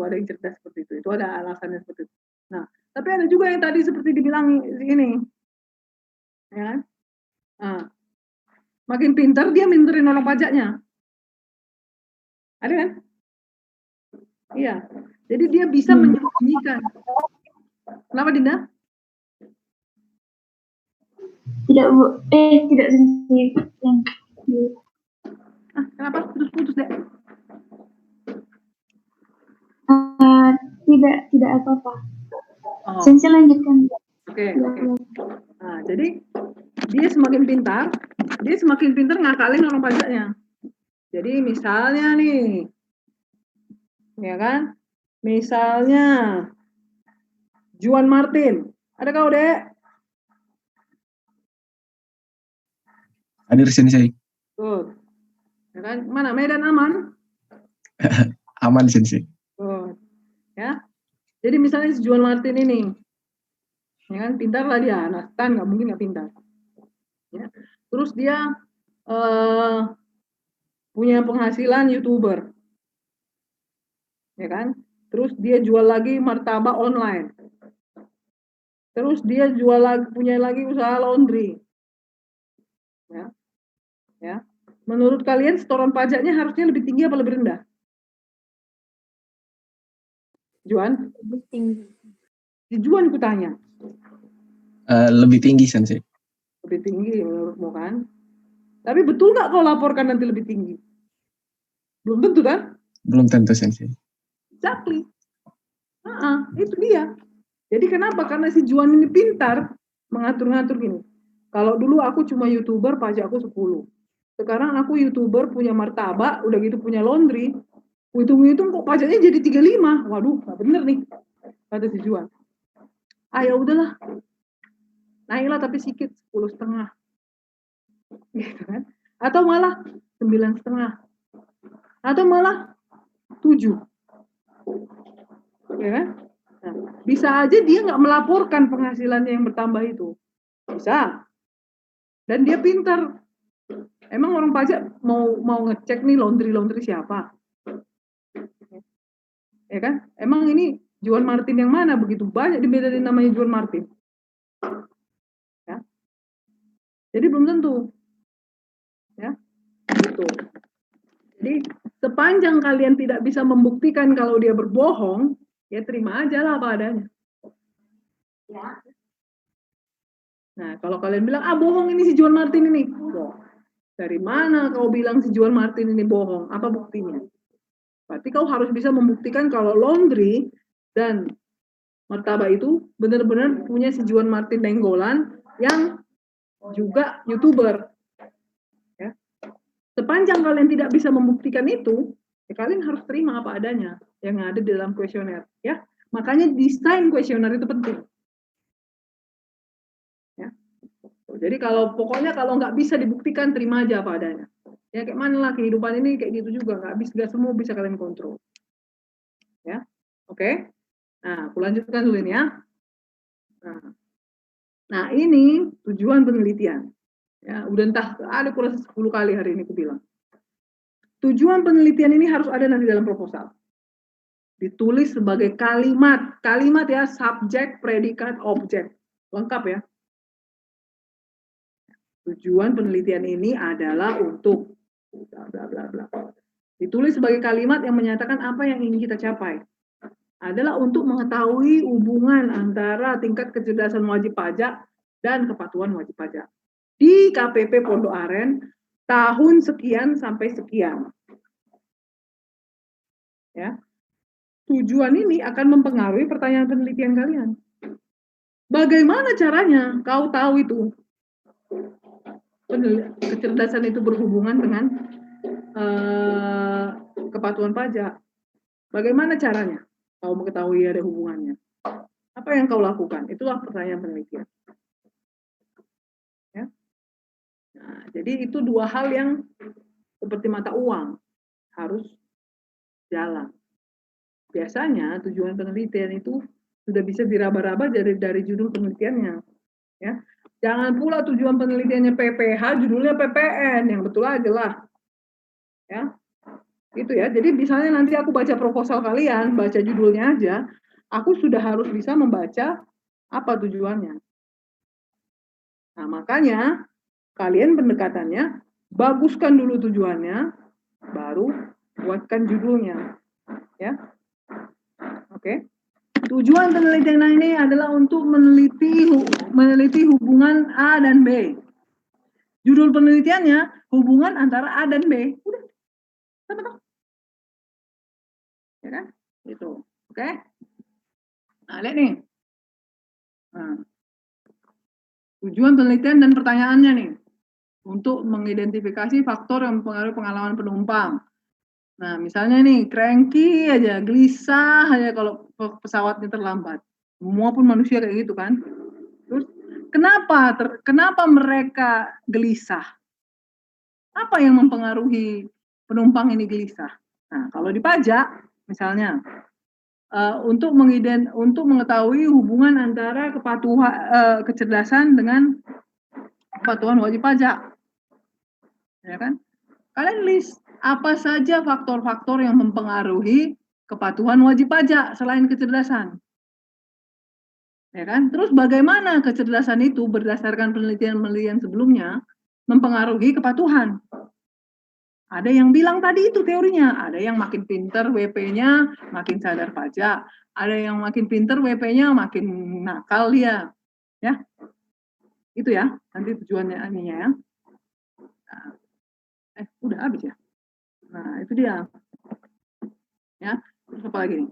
ada yang cerdas seperti itu ada alasannya seperti itu. Nah, tapi ada juga yang tadi seperti dibilang ini, ya kan? Makin pintar dia minterin orang pajaknya, ada kan? Iya, jadi dia bisa menyembunyikan. Kenapa Dinda? Tidak Bu, tidak Sensei. Kenapa? Putus deh. Tidak apa-apa. Sensei lanjutkan. Oke. Nah, jadi dia semakin pintar ngakalin orang pajaknya. Jadi misalnya nih, ya kan? Misalnya Juan Martin, ada kau Dek? Hadir Sensei. Tuh. Ya kan? Mana Medan aman? Aman Sensei. Tuh. Ya. Jadi misalnya si Juan Martin ini, ya kan, pintar lah dia, Nastan nggak mungkin nggak pintar. Ya. Terus dia punya penghasilan YouTuber, ya kan? Terus dia jual lagi martabak online. Terus dia punya lagi usaha laundry. Ya. Menurut kalian setoran pajaknya harusnya lebih tinggi apa lebih rendah? Juan? Lebih tinggi. Si Juan aku tanya. Lebih tinggi Sensei. Lebih tinggi menurutmu kan? Tapi betul nggak kau laporkan nanti lebih tinggi? Belum tentu kan? Belum tentu Sensei. Exactly. Itu dia. Jadi kenapa? Karena si Juan ini pintar mengatur-ngatur gini. Kalau dulu aku cuma YouTuber, pajakku 10. Sekarang aku YouTuber punya martabak, udah gitu punya laundry. Hitung-hitung kok pajaknya jadi 35. Waduh, nggak bener nih. Kata si Juan. Ya udahlah. Naiklah tapi sedikit, 10,5. Gitu kan? Atau malah 9,5. Atau malah 7. Ya kan? Nah, bisa aja dia nggak melaporkan penghasilannya yang bertambah itu. Bisa. Dan dia pintar. Emang orang pajak mau ngecek nih laundry siapa? Ya kan? Emang ini Juan Martin yang mana begitu banyak dibedain namanya Juan Martin? Ya. Jadi belum tentu. Ya, gitu. Jadi sepanjang kalian tidak bisa membuktikan kalau dia berbohong, ya terima aja lah apa adanya. Ya. Nah, kalau kalian bilang, bohong ini si Juan Martin ini. Loh, dari mana kau bilang si Juan Martin ini bohong? Apa buktinya? Berarti kau harus bisa membuktikan kalau Laundry dan Martaba itu benar-benar punya si Juan Martin Nainggolan yang juga YouTuber. Ya. Sepanjang kalian tidak bisa membuktikan itu, ya kalian harus terima apa adanya yang ada di dalam kuesioner. Ya. Makanya desain kuesioner itu penting. Ya. Jadi pokoknya kalau nggak bisa dibuktikan, terima aja apa adanya. Ya kayak mana lah kehidupan ini kayak gitu juga, nggak semua bisa kalian kontrol. Ya, oke. Nah, aku lanjutkan dulu ini ya. Nah ini tujuan penelitian. Ya, udah entah ada kurang 10 kali hari ini aku bilang. Tujuan penelitian ini harus ada nanti dalam proposal. Ditulis sebagai kalimat ya, subjek, predikat, objek, lengkap ya. Tujuan penelitian ini adalah untuk bla bla bla bla. Ditulis sebagai kalimat yang menyatakan apa yang ingin kita capai. Adalah untuk mengetahui hubungan antara tingkat kecerdasan wajib pajak dan kepatuhan wajib pajak di KPP Pondok Aren tahun sekian sampai sekian. Ya. Tujuan ini akan mempengaruhi pertanyaan penelitian kalian. Bagaimana caranya kau tahu itu? Kecerdasan itu berhubungan dengan kepatuhan pajak. Bagaimana caranya kau mengetahui ada hubungannya? Apa yang kau lakukan? Itulah pertanyaan penelitian. Ya. Nah, jadi itu dua hal yang seperti mata uang harus jalan. Biasanya tujuan penelitian itu sudah bisa diraba-raba dari judul penelitiannya. Ya. Jangan pula tujuan penelitiannya PPH, judulnya PPN, yang betul aja lah. Ya. Itu ya. Jadi misalnya nanti aku baca proposal kalian, baca judulnya aja, aku sudah harus bisa membaca apa tujuannya. Nah, makanya kalian pendekatannya baguskan dulu tujuannya, baru buatkan judulnya. Ya. Oke. Tujuan penelitian ini adalah untuk meneliti hubungan A dan B. Judul penelitiannya hubungan antara A dan B. Udah. Sama-sama. Ya kan? Itu. Oke. Nah, lihat nih. Nah. Tujuan penelitian dan pertanyaannya nih. Untuk mengidentifikasi faktor yang mempengaruhi pengalaman penumpang. Nah, misalnya nih, cranky aja, gelisah aja kalau pesawatnya terlambat. Semua pun manusia kayak gitu kan. Terus, kenapa mereka gelisah? Apa yang mempengaruhi penumpang ini gelisah? Nah, kalau di pajak, misalnya, untuk mengetahui hubungan antara kecerdasan dengan kepatuhan wajib pajak. Ya kan? Kalian list apa saja faktor-faktor yang mempengaruhi kepatuhan wajib pajak selain kecerdasan. Ya kan? Terus bagaimana kecerdasan itu berdasarkan penelitian-penelitian sebelumnya mempengaruhi kepatuhan? Ada yang bilang tadi itu teorinya, ada yang makin pinter WP-nya makin sadar pajak, ada yang makin pinter WP-nya makin nakal dia. Ya. Itu ya, nanti tujuannya ininya ya. Nah, udah habis ya. Nah, itu dia. Ya, terus apa lagi nih?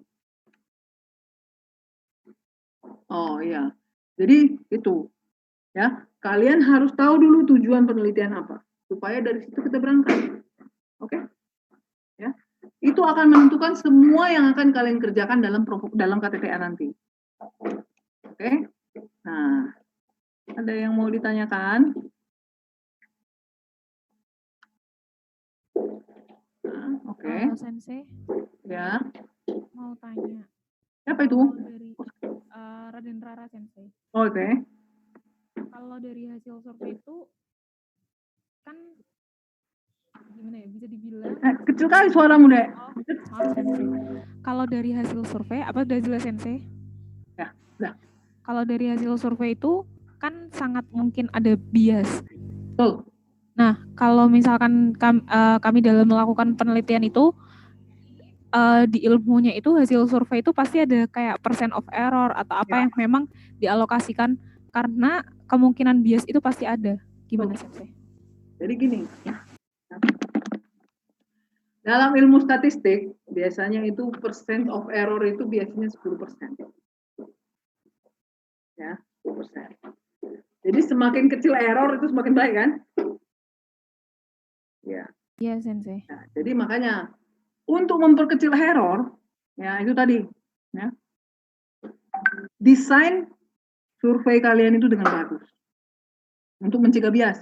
Oh iya. Jadi itu. Ya, kalian harus tahu dulu tujuan penelitian apa supaya dari situ kita berangkat. Oke? Ya. Itu akan menentukan semua yang akan kalian kerjakan dalam KTTA nanti. Oke? Nah, ada yang mau ditanyakan? Oke. Sensei. Ya. Mau tanya. Siapa itu? Dari Raden Rara Sensei. Oke. Kalau dari hasil survei itu kan gimana ya, bisa dibilang kecil kali suaramu, Dek. Maaf, Sensei. Kalau dari hasil survei, apa udah jelas Sensei? Ya, udah. Kalau dari hasil survei itu kan sangat mungkin ada bias. Betul. Nah, kalau misalkan kami dalam melakukan penelitian itu, di ilmunya itu hasil survei itu pasti ada kayak percent of error atau apa yang memang dialokasikan karena kemungkinan bias itu pasti ada. Gimana Sensei? Jadi gini, dalam ilmu statistik biasanya itu percent of error itu biasanya 10%. Ya, 10%. Jadi semakin kecil error itu semakin baik kan? Ya. Iya, Sensei. Nah, jadi makanya untuk memperkecil error, ya itu tadi, ya, desain survei kalian itu dengan bagus untuk mencegah bias.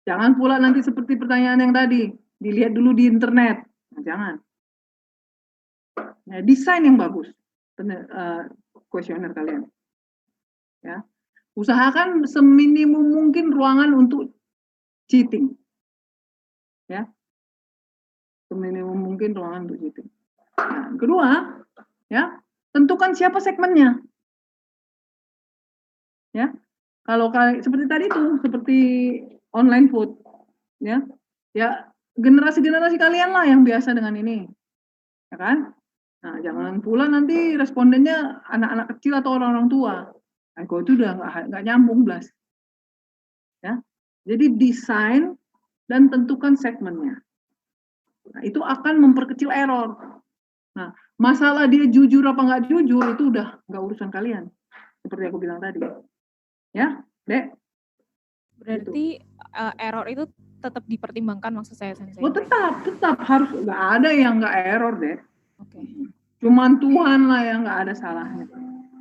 Jangan pula nanti seperti pertanyaan yang tadi, dilihat dulu di internet. Nah, jangan. Nah, desain yang bagus kuesioner kalian. Ya. Usahakan seminimum mungkin ruangan untuk cheating. Ya. Seminimum mungkin ruangan untuk cheating. Nah, kedua, ya, tentukan siapa segmennya. Ya. Kalau seperti tadi tuh, seperti online food, ya. Ya, generasi-generasi kalian lah yang biasa dengan ini. Ya kan? Nah, jangan pula nanti respondennya anak-anak kecil atau orang-orang tua. Nah, kalau itu udah nggak nyambung, Blas. Ya. Jadi desain dan tentukan segmennya. Nah, itu akan memperkecil error. Nah, masalah dia jujur apa nggak jujur itu udah nggak urusan kalian. Seperti aku bilang tadi. Ya, Dek. Berarti error itu tetap dipertimbangkan maksud saya, Sensei? Oh, tetap harus, nggak ada yang nggak error, Dek. Oke. Cuman Tuhan lah yang nggak ada salahnya.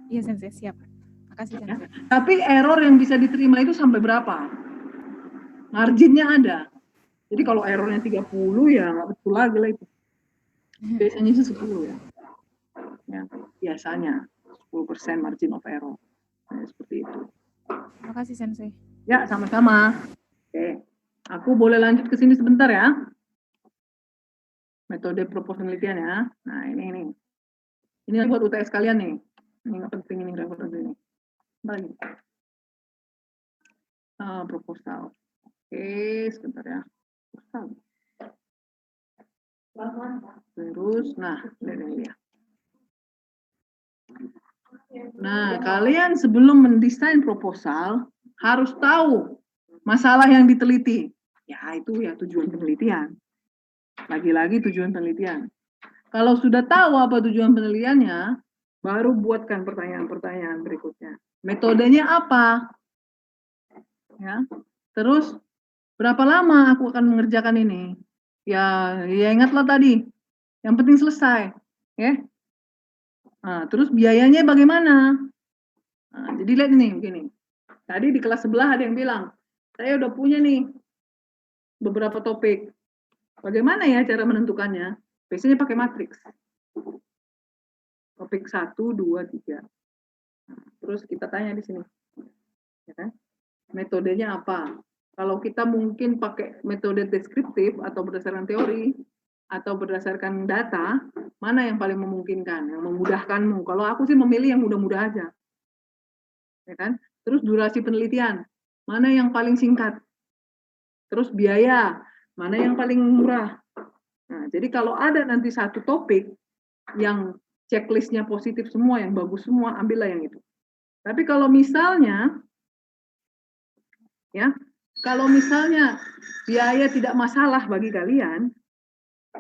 Iya, Sensei, siap. Makasih, Sensei. Ya. Tapi error yang bisa diterima itu sampai berapa? Marginnya ada. Jadi kalau errornya 30 ya nggak betul lagi lah itu. Biasanya sih 10 ya. Ya, biasanya 10% margin of error. Nah, seperti itu. Terima kasih, Sensei. Ya, sama-sama. Oke. Aku boleh lanjut ke sini sebentar ya. Metode propos penelitian ya. Nah, ini. Ini buat UTS kalian nih. Ini nggak penting ini, referensi ini. Balik. Proposal. Oke, sebentar ya. Proposal. Terus, nah, ini ya. Nah, kalian sebelum mendesain proposal harus tahu masalah yang diteliti. Ya, itu ya tujuan penelitian. Lagi-lagi tujuan penelitian. Kalau sudah tahu apa tujuan penelitiannya, baru buatkan pertanyaan-pertanyaan berikutnya. Metodenya apa? Ya. Terus berapa lama aku akan mengerjakan ini? Ya ingatlah tadi. Yang penting selesai, ya. Nah, terus biayanya bagaimana? Nah, jadi lihat ini begini. Tadi di kelas sebelah ada yang bilang, saya udah punya nih beberapa topik. Bagaimana ya cara menentukannya? Biasanya pakai matriks. Topik 1, 2, 3. Nah, terus kita tanya di sini. Ya kan? Metodenya apa? Kalau kita mungkin pakai metode deskriptif atau berdasarkan teori atau berdasarkan data, mana yang paling memungkinkan, yang memudahkanmu? Kalau aku sih memilih yang mudah-mudah aja. Ya kan? Terus durasi penelitian, mana yang paling singkat? Terus biaya, mana yang paling murah? Nah, jadi kalau ada nanti satu topik yang checklistnya positif semua, yang bagus semua, ambillah yang itu. Tapi kalau misalnya, ya, kalau misalnya biaya tidak masalah bagi kalian,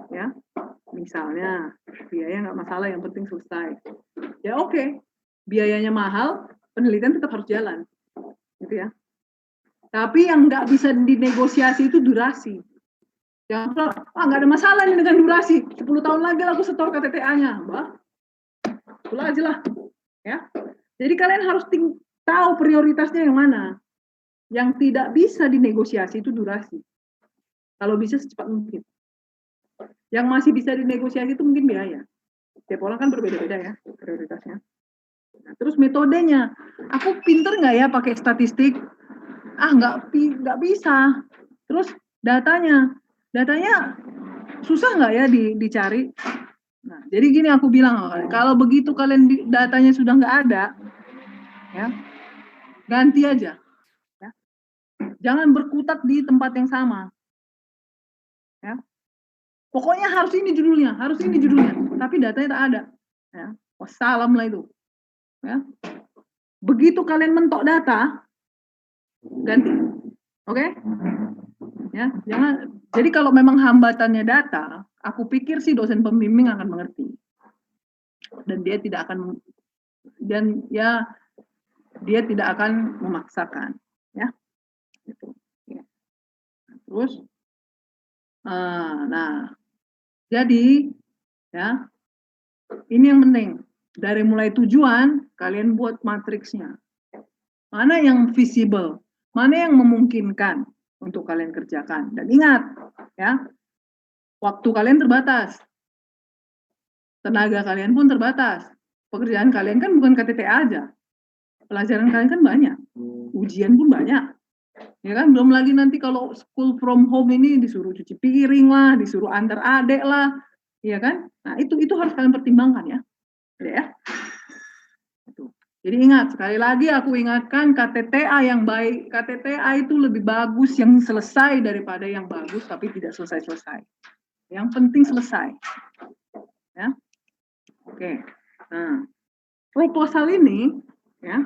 ya, misalnya biaya nggak masalah, yang penting selesai. Ya oke, biayanya mahal, penelitian tetap harus jalan, gitu ya. Tapi yang nggak bisa dinegosiasi itu durasi. Jangan, nggak ada masalah nih dengan durasi. 10 tahun lagi lah aku setor KTTA-nya, bah. Itulah aja lah, ya. Jadi kalian harus tahu prioritasnya yang mana. Yang tidak bisa dinegosiasi itu durasi. Kalau bisa secepat mungkin. Yang masih bisa dinegosiasi itu mungkin biaya. Setiap orang kan berbeda-beda ya prioritasnya. Nah, terus metodenya, aku pinter nggak ya pakai statistik? Nggak bisa. Terus datanya susah nggak ya dicari? Nah, jadi gini aku bilang, kalau begitu kalian datanya sudah nggak ada, ya ganti aja. Ya. Jangan berkutat di tempat yang sama. Ya. Pokoknya harus ini judulnya, tapi datanya tak ada. Ya. Wassalam lah itu. Ya. Begitu kalian mentok data, ganti. Oke? Ya, jangan. Jadi kalau memang hambatannya data, aku pikir sih dosen pembimbing akan mengerti. Dan dia tidak akan dia tidak akan memaksakan, ya. Gitu. Ya. Terus jadi ya, ini yang penting. Dari mulai tujuan, kalian buat matriksnya. Mana yang visible, mana yang memungkinkan untuk kalian kerjakan. Dan ingat, ya, waktu kalian terbatas. Tenaga kalian pun terbatas. Pekerjaan kalian kan bukan KTTA aja. Pelajaran kalian kan banyak. Ujian pun banyak. Ya kan, belum lagi nanti kalau school from home ini disuruh cuci piring lah, disuruh antar adik lah, ya kan? Nah, itu harus kalian pertimbangkan ya. Ya. Jadi ingat, sekali lagi aku ingatkan KTTA yang baik, KTTA itu lebih bagus yang selesai daripada yang bagus tapi tidak selesai-selesai. Yang penting selesai. Ya. Oke. Nah, proposal ini ya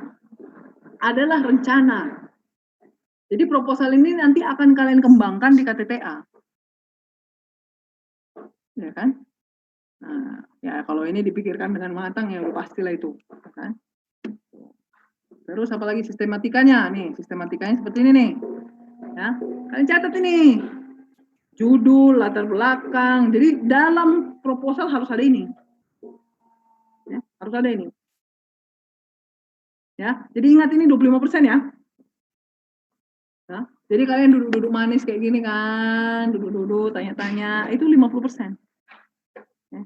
adalah rencana. Jadi proposal ini nanti akan kalian kembangkan di KTTA. Ya kan? Nah, ya kalau ini dipikirkan dengan matang ya udah pastilah itu, kan? Terus apalagi sistematikanya nih, sistematikanya seperti ini nih. Ya, kalian catat ini. Judul, latar belakang. Jadi dalam proposal harus ada ini. Ya, harus ada ini. Ya, jadi ingat ini 25% ya. Nah, jadi kalian duduk-duduk manis kayak gini kan, duduk-duduk, tanya-tanya, itu 50%. Ya.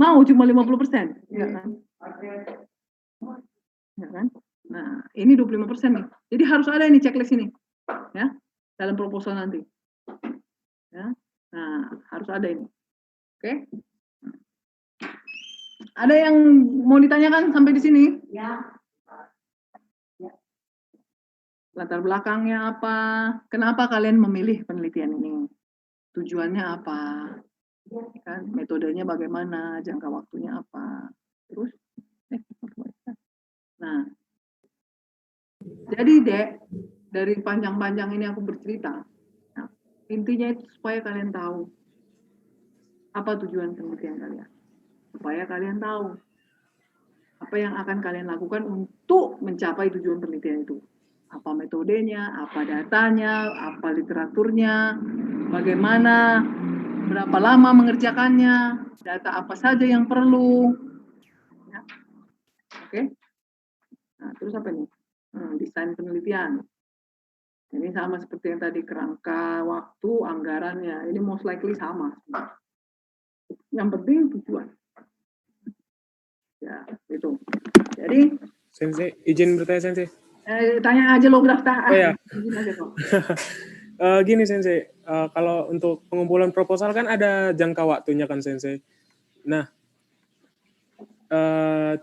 Mau cuma 50%? Enggak kan? Enggak kan? Nah, ini 25% nih. Jadi harus ada ini checklist ini. Ya, dalam proposal nanti. Ya. Nah, harus ada ini. Oke? Ada yang mau ditanyakan sampai di sini? Ya. Latar belakangnya apa? Kenapa kalian memilih penelitian ini? Tujuannya apa? Kan, metodenya bagaimana? Jangka waktunya apa? Terus? Nah, jadi Dek, dari panjang-panjang ini aku bercerita. Nah, intinya itu supaya kalian tahu apa tujuan penelitian kalian. Supaya kalian tahu apa yang akan kalian lakukan untuk mencapai tujuan penelitian itu. Apa metodenya, apa datanya, apa literaturnya, bagaimana, berapa lama mengerjakannya, data apa saja yang perlu. Ya. Oke. Nah, terus apa nih? Desain penelitian. Ini sama seperti yang tadi, kerangka waktu, anggarannya. Ini most likely sama. Yang penting tujuan. Ya, itu. Jadi, Sensei, izin bertanya Sensei. Tanya aja lo Grafta. Oh ya. Gini Sensei, kalau untuk pengumpulan proposal kan ada jangka waktunya kan Sensei. Nah,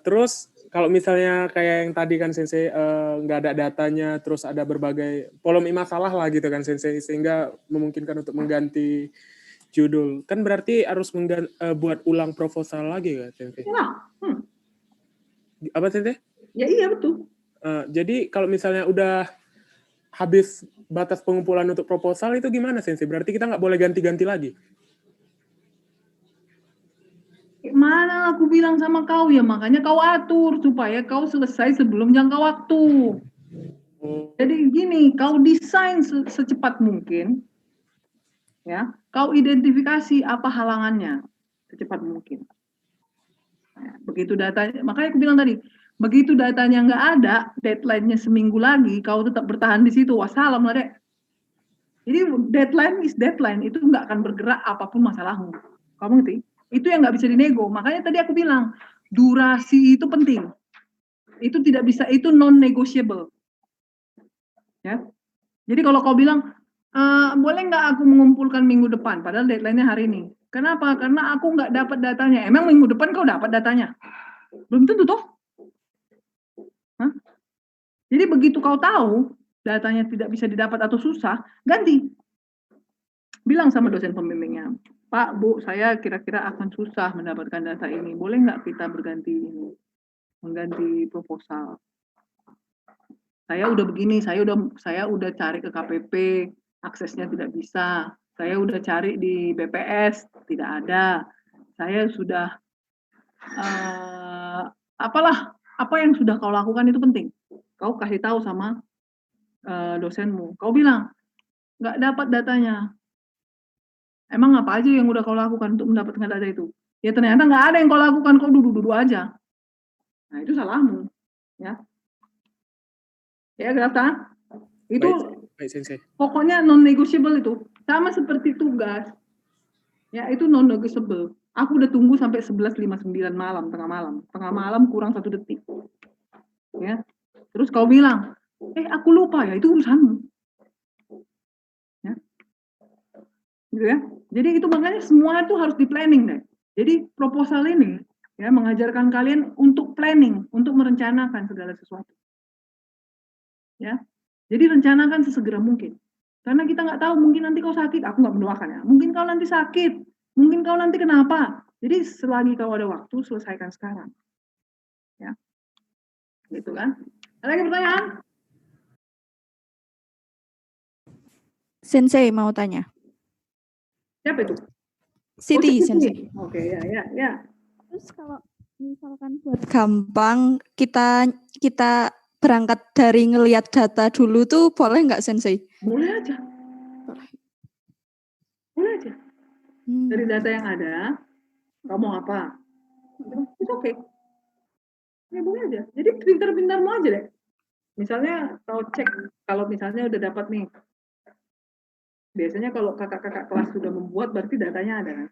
terus kalau misalnya kayak yang tadi kan Sensei nggak ada datanya, terus ada berbagai polemik masalah lah gitu kan Sensei, sehingga memungkinkan untuk mengganti judul. Kan berarti harus buat ulang proposal lagi kan Sensei? Ya. Apa Sensei? Ya iya betul. Jadi kalau misalnya udah habis batas pengumpulan untuk proposal itu gimana Sensei? Berarti kita nggak boleh ganti-ganti lagi? Mana aku bilang sama kau ya, makanya kau atur supaya kau selesai sebelum jangka waktu. Jadi gini, kau desain secepat mungkin, ya. Kau identifikasi apa halangannya secepat mungkin. Ya, begitu datanya, makanya aku bilang tadi. Begitu datanya nggak ada, deadline-nya seminggu lagi, kau tetap bertahan di situ, wassalam lah Dek. Jadi deadline is deadline, itu nggak akan bergerak apapun masalahmu. Kamu ngerti? Itu yang nggak bisa dinego. Makanya tadi aku bilang, durasi itu penting. Itu tidak bisa, itu non-negotiable. Ya. Jadi kalau kau bilang, boleh nggak aku mengumpulkan minggu depan, padahal deadline-nya hari ini. Kenapa? Karena aku nggak dapat datanya. Emang minggu depan kau dapat datanya? Belum tentu toh. Hah? Jadi begitu kau tahu datanya tidak bisa didapat atau susah, ganti. Bilang sama dosen pembimbingnya, Pak, Bu, saya kira-kira akan susah mendapatkan data ini. Boleh nggak kita mengganti proposal? Saya udah begini, saya udah cari ke KPP, aksesnya tidak bisa. Saya udah cari di BPS, tidak ada. Saya sudah apa yang sudah kau lakukan itu penting. Kau kasih tahu sama dosenmu. Kau bilang nggak dapat datanya. Emang apa aja yang udah kau lakukan untuk mendapatkan data itu? Ya ternyata nggak ada yang kau lakukan, kau duduk-duduk aja. Nah itu salahmu, ya. Ya Grafta, itu baik, Sensei. Pokoknya non-negotiable itu. Sama seperti tugas. Ya, itu non-negotiable. Aku udah tunggu sampai 11.59 malam, tengah malam kurang 1 detik. Ya. Terus kau bilang, aku lupa ya, itu urusanmu. Ya. Gitu ya. Jadi itu makanya semua itu harus di-planning deh. Jadi proposal ini ya mengajarkan kalian untuk planning, untuk merencanakan segala sesuatu. Ya. Jadi rencanakan sesegera mungkin. Karena kita nggak tahu, mungkin nanti kau sakit, aku nggak mendoakan ya. Mungkin kau nanti sakit, mungkin kau nanti kenapa. Jadi selagi kau ada waktu, selesaikan sekarang. Ya. Gitu kan. Ada lagi pertanyaan? Sensei mau tanya. Siapa itu? Siti, Sensei. Oke, ya. Terus kalau misalkan buat gampang, kita berangkat dari ngelihat data dulu tuh boleh nggak, Sensei? Boleh aja. Boleh aja. Dari data yang ada, kamu mau apa? Itu oke. Ya boleh aja. Jadi pintar-pintarmu aja deh. Misalnya kau cek, kalau misalnya udah dapat nih. Biasanya kalau kakak-kakak kelas sudah membuat, berarti datanya ada kan?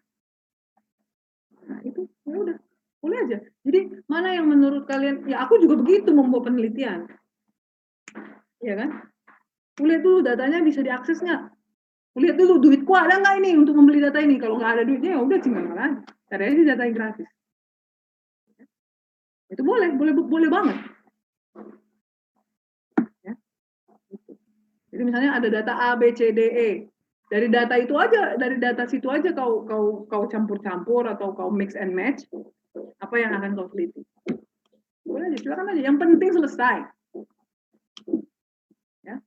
Nah itu, ya udah. Boleh aja. Jadi mana yang menurut kalian, ya aku juga begitu membuat penelitian. Ya kan? Lihat dulu datanya bisa diakses nggak? Lihat dulu duitku ada nggak ini untuk membeli data ini. Kalau nggak ada duitnya ya udah tinggal aja. Cari aja data yang gratis. Itu boleh banget. Ya. Jadi misalnya ada data A, B, C, D, E. Dari data itu aja, dari data situ aja kau campur-campur atau kau mix and match apa yang akan kau teliti. Boleh aja, silakan aja. Yang penting selesai. Ya.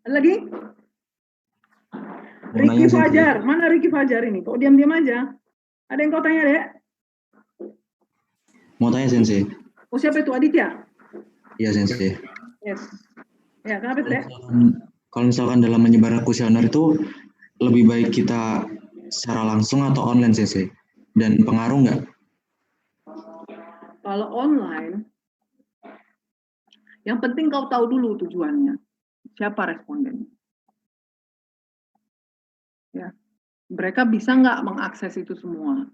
Ada lagi? Ricky Fajar, mana Ricky Fajar ini? Kok diam-diam aja? Ada yang kau tanya, Dek? Mau tanya, Sensei. Oh, siapa itu? Aditya? Iya, Sensei. Yes. Ya, kenapa itu, Dek? Kalau misalkan dalam menyebar kuesioner itu lebih baik kita secara langsung atau online, Sensei? Dan pengaruh nggak? Kalau online, yang penting kau tahu dulu tujuannya. Siapa responden? Ya, mereka bisa nggak mengakses itu semua?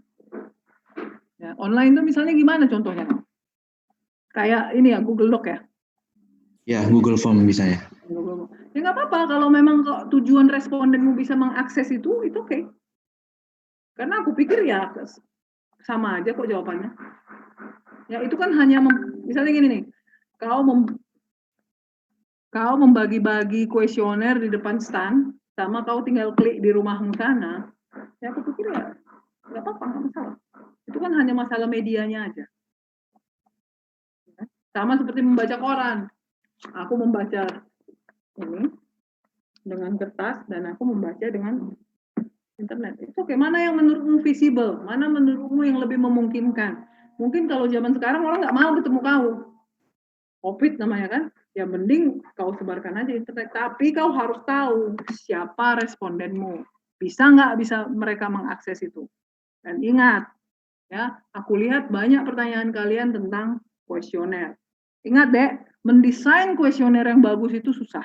Ya, online itu misalnya gimana contohnya? Kayak ini ya, Google Doc ya? Ya, Google Form bisa ya. Ya nggak apa-apa, kalau memang tujuan respondenmu bisa mengakses itu oke. Karena aku pikir ya sama aja kok jawabannya. Ya itu kan hanya, misalnya gini nih, kau membagi-bagi kuesioner di depan stand, sama kau tinggal klik di rumahmu sana, ya aku pikir ya nggak apa-apa, nggak masalah. Itu kan hanya masalah medianya aja. Sama seperti membaca koran. Aku membaca ini dengan kertas dan aku membaca dengan internet. Itu oke. Mana yang menurutmu visible? Mana menurutmu yang lebih memungkinkan? Mungkin kalau zaman sekarang orang nggak mau ketemu kau. COVID namanya kan, ya mending kau sebarkan aja internet. Tapi kau harus tahu siapa respondenmu. Bisa nggak bisa mereka mengakses itu. Dan ingat, ya, aku lihat banyak pertanyaan kalian tentang kuesioner. Ingat deh, mendesain kuesioner yang bagus itu susah.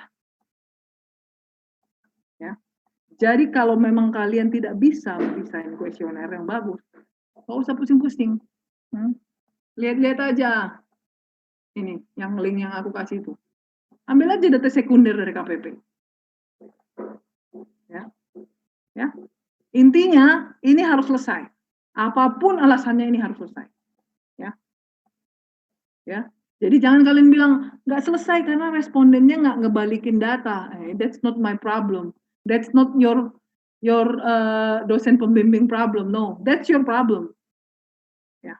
Ya. Jadi kalau memang kalian tidak bisa mendesain kuesioner yang bagus, nggak usah pusing-pusing. Lihat-lihat aja. Ini, yang link yang aku kasih itu. Ambil aja data sekunder dari KPP. Ya. Intinya, ini harus selesai. Apapun alasannya ini harus selesai. Ya. Jadi jangan kalian bilang nggak selesai karena respondennya nggak ngebalikin data. That's not my problem. That's not your dosen pembimbing problem. No, that's your problem. Ya,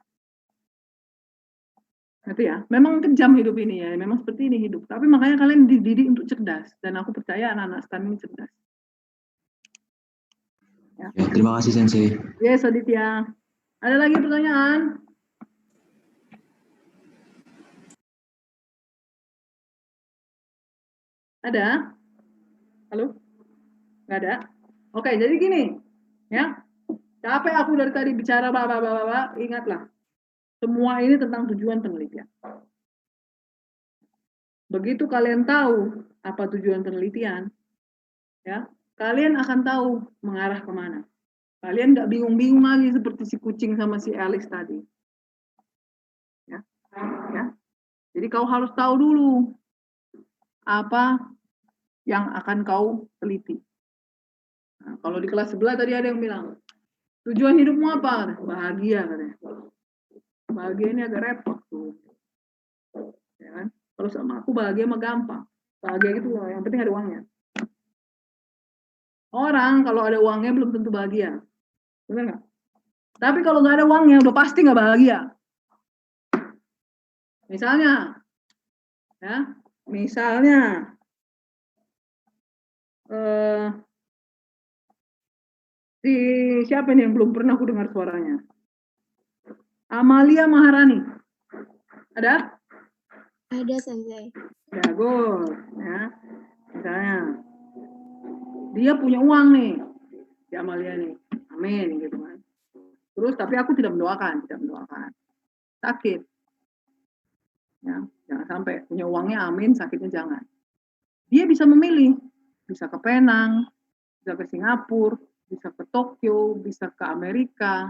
itu ya. Memang kejam hidup ini ya. Memang seperti ini hidup. Tapi makanya kalian dididik untuk cerdas. Dan aku percaya anak-anak STAN ini cerdas. Ya, terima kasih Sensei. Yes, Aditya. Ada lagi pertanyaan? Ada? Halo? Nggak ada? Oke, jadi gini. Ya. Capek aku dari tadi bicara bapak-bapak. Ingatlah. Semua ini tentang tujuan penelitian. Begitu kalian tahu apa tujuan penelitian, ya, kalian akan tahu mengarah kemana. Kalian nggak bingung-bingung lagi seperti si kucing sama si Alice tadi. Ya. Jadi kau harus tahu dulu apa yang akan kau teliti. Nah, kalau di kelas sebelah tadi ada yang bilang, tujuan hidupmu apa? Bahagia katanya. Bahagia ini agak repot tuh. Ya kan? Kalau sama aku bahagia mah gampang. Bahagia itu yang penting ada uangnya. Orang kalau ada uangnya belum tentu bahagia. Benar nggak? Tapi kalau nggak ada uangnya udah pasti nggak bahagia. Misalnya, si siapa nih yang belum pernah aku dengar suaranya? Amalia Maharani. Ada? Ada, Sensei. Bagus. Ya. Misalnya, dia punya uang nih, si Amalia nih. Amin, gitu kan. Terus, tapi aku tidak mendoakan. Sakit. Ya, jangan sampai punya uangnya amin, sakitnya jangan. Dia bisa memilih, bisa ke Penang, bisa ke Singapura, bisa ke Tokyo, bisa ke Amerika,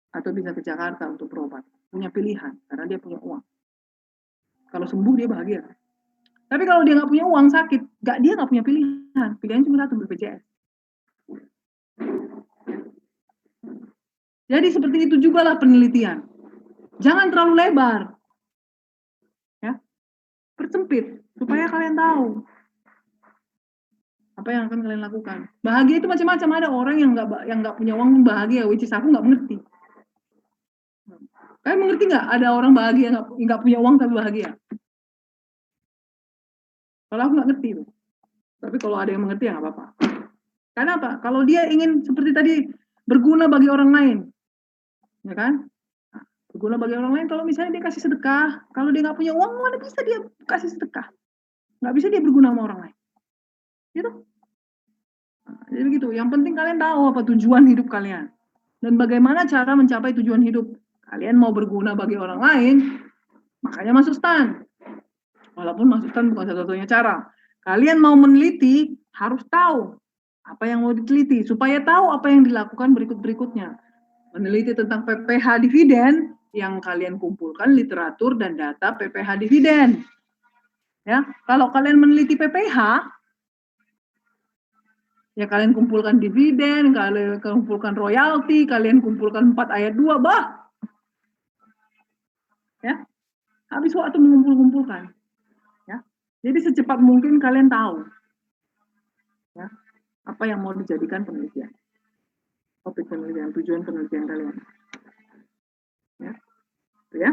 atau bisa ke Jakarta untuk berobat. Punya pilihan, karena dia punya uang. Kalau sembuh dia bahagia. Tapi kalau dia nggak punya uang, sakit, dia nggak punya pilihan. Pilihan cuma satu, BPJS. Jadi seperti itu juga lah penelitian. Jangan terlalu lebar. Ya, persempit supaya kalian tahu apa yang akan kalian lakukan. Bahagia itu macam-macam. Ada orang yang nggak punya uang bahagia, which is aku nggak mengerti. Kalian mengerti nggak? Ada orang bahagia nggak punya uang tapi bahagia. Kalau aku nggak ngerti itu. Tapi kalau ada yang mengerti ya nggak apa-apa. Karena apa? Kalau dia ingin seperti tadi berguna bagi orang lain, ya kan? Berguna bagi orang lain. Kalau misalnya dia kasih sedekah, kalau dia nggak punya uang, mana bisa dia kasih sedekah? Nggak bisa dia berguna sama orang lain. Gitu. Jadi begitu. Yang penting kalian tahu apa tujuan hidup kalian dan bagaimana cara mencapai tujuan hidup. Kalian mau berguna bagi orang lain, makanya masuk STAN. Walaupun masuk STAN bukan satu-satunya cara. Kalian mau meneliti, harus tahu apa yang mau diteliti supaya tahu apa yang dilakukan berikut-berikutnya. Meneliti tentang PPH dividen yang kalian kumpulkan literatur dan data PPH dividen. Ya, kalau kalian meneliti PPH, ya kalian kumpulkan dividen, kalian kumpulkan royalti, kalian kumpulkan 4 ayat 2, bah. Ya. Habis waktu mengumpul-kumpulkan. Ya. Jadi secepat mungkin kalian tahu. Ya. Apa yang mau dijadikan penelitian. Topik penelitian, tujuan penelitian kalian. Ya. Itu ya.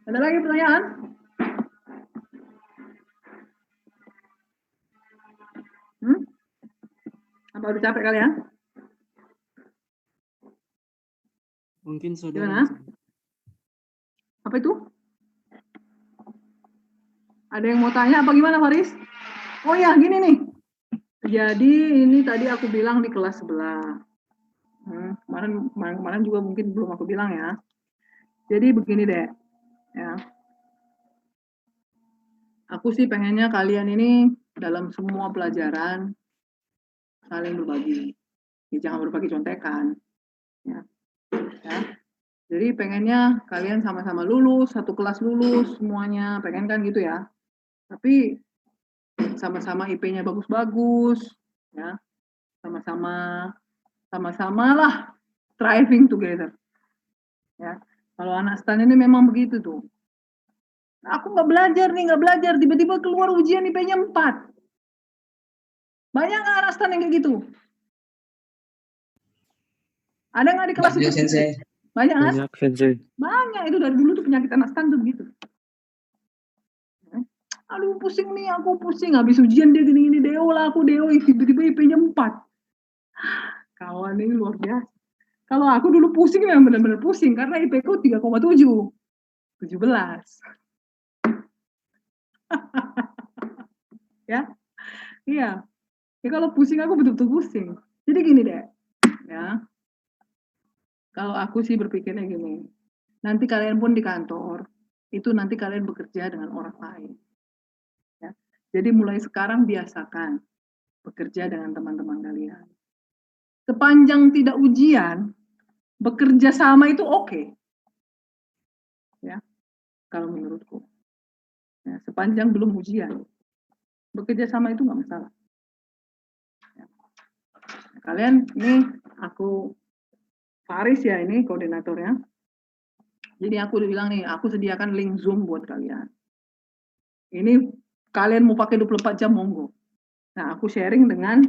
Ada lagi pertanyaan? Apa udah capek kalian? Mungkin saudara. Gimana? Apa itu? Ada yang mau tanya apa gimana, Faris? Oh ya, gini nih. Jadi ini tadi aku bilang di kelas sebelah. Kemarin juga mungkin belum aku bilang ya. Jadi begini deh. Ya. Aku sih pengennya kalian ini dalam semua pelajaran saling berbagi. Ya, jangan berbagi contekan. Ya. Jadi pengennya kalian sama-sama lulus, satu kelas lulus semuanya, pengen kan gitu ya. Tapi sama-sama IP-nya bagus-bagus, ya. Sama-sama lah striving together. Ya. Kalau anak STAN ini memang begitu tuh. Aku nggak belajar, tiba-tiba keluar ujian IP-nya 4. Banyak nggak anak stan yang kayak gitu? Ada nggak di kelas itu? Banyak kan? Banyak, Sensei. Banyak, itu dari dulu tuh penyakit anak stan tuh begitu. Aduh pusing nih, aku pusing. Habis ujian dia gini-gini, Deo lah aku, Deo. Tiba-tiba IP-nya 4. Kawan ini luar biasa. Kalau aku dulu pusing memang benar-benar pusing, karena IP-ku 3,7. 17. Ya, iya. Ya kalau pusing aku betul-betul pusing. Jadi gini deh, ya. Kalau aku sih berpikirnya gini, nanti kalian pun di kantor, itu nanti kalian bekerja dengan orang lain. Ya. Jadi mulai sekarang biasakan bekerja dengan teman-teman kalian. Sepanjang tidak ujian, bekerja sama itu oke. Ya, kalau menurutku. Ya, sepanjang belum ujian, bekerja sama itu nggak masalah. Ya. Nah, kalian, ini aku Faris ya, ini koordinatornya. Jadi aku udah bilang nih, aku sediakan link Zoom buat kalian. Ini kalian mau pakai 24 jam, monggo. Nah, aku sharing dengan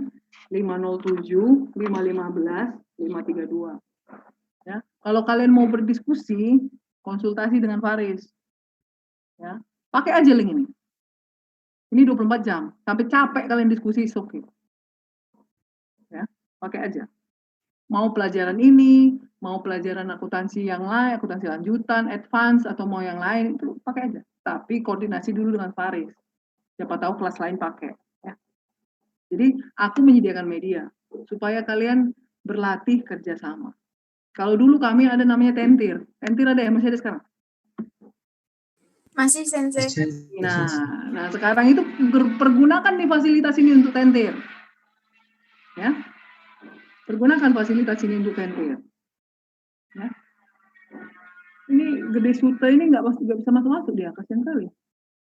507, 515, 532. Ya, kalau kalian mau berdiskusi, konsultasi dengan Faris. Ya, pakai aja link ini. Ini 24 jam. Sampai capek kalian diskusi, oke. Ya, pakai aja. Mau pelajaran ini, mau pelajaran akuntansi yang lain, akuntansi lanjutan, advance, atau mau yang lain, itu pakai aja. Tapi koordinasi dulu dengan Faris. Siapa tahu kelas lain pakai. Ya. Jadi aku menyediakan media supaya kalian berlatih kerjasama. Kalau dulu kami ada namanya tentir. Tentir ada ya? Masih ada sekarang? Masih, Sensei. Nah sekarang itu pergunakan nih fasilitas ini untuk tentir. Ya. Pergunakan fasilitas ini untuk tentir. Ya. Ini Gede Sute ini nggak bisa masuk dia, kasihan kali.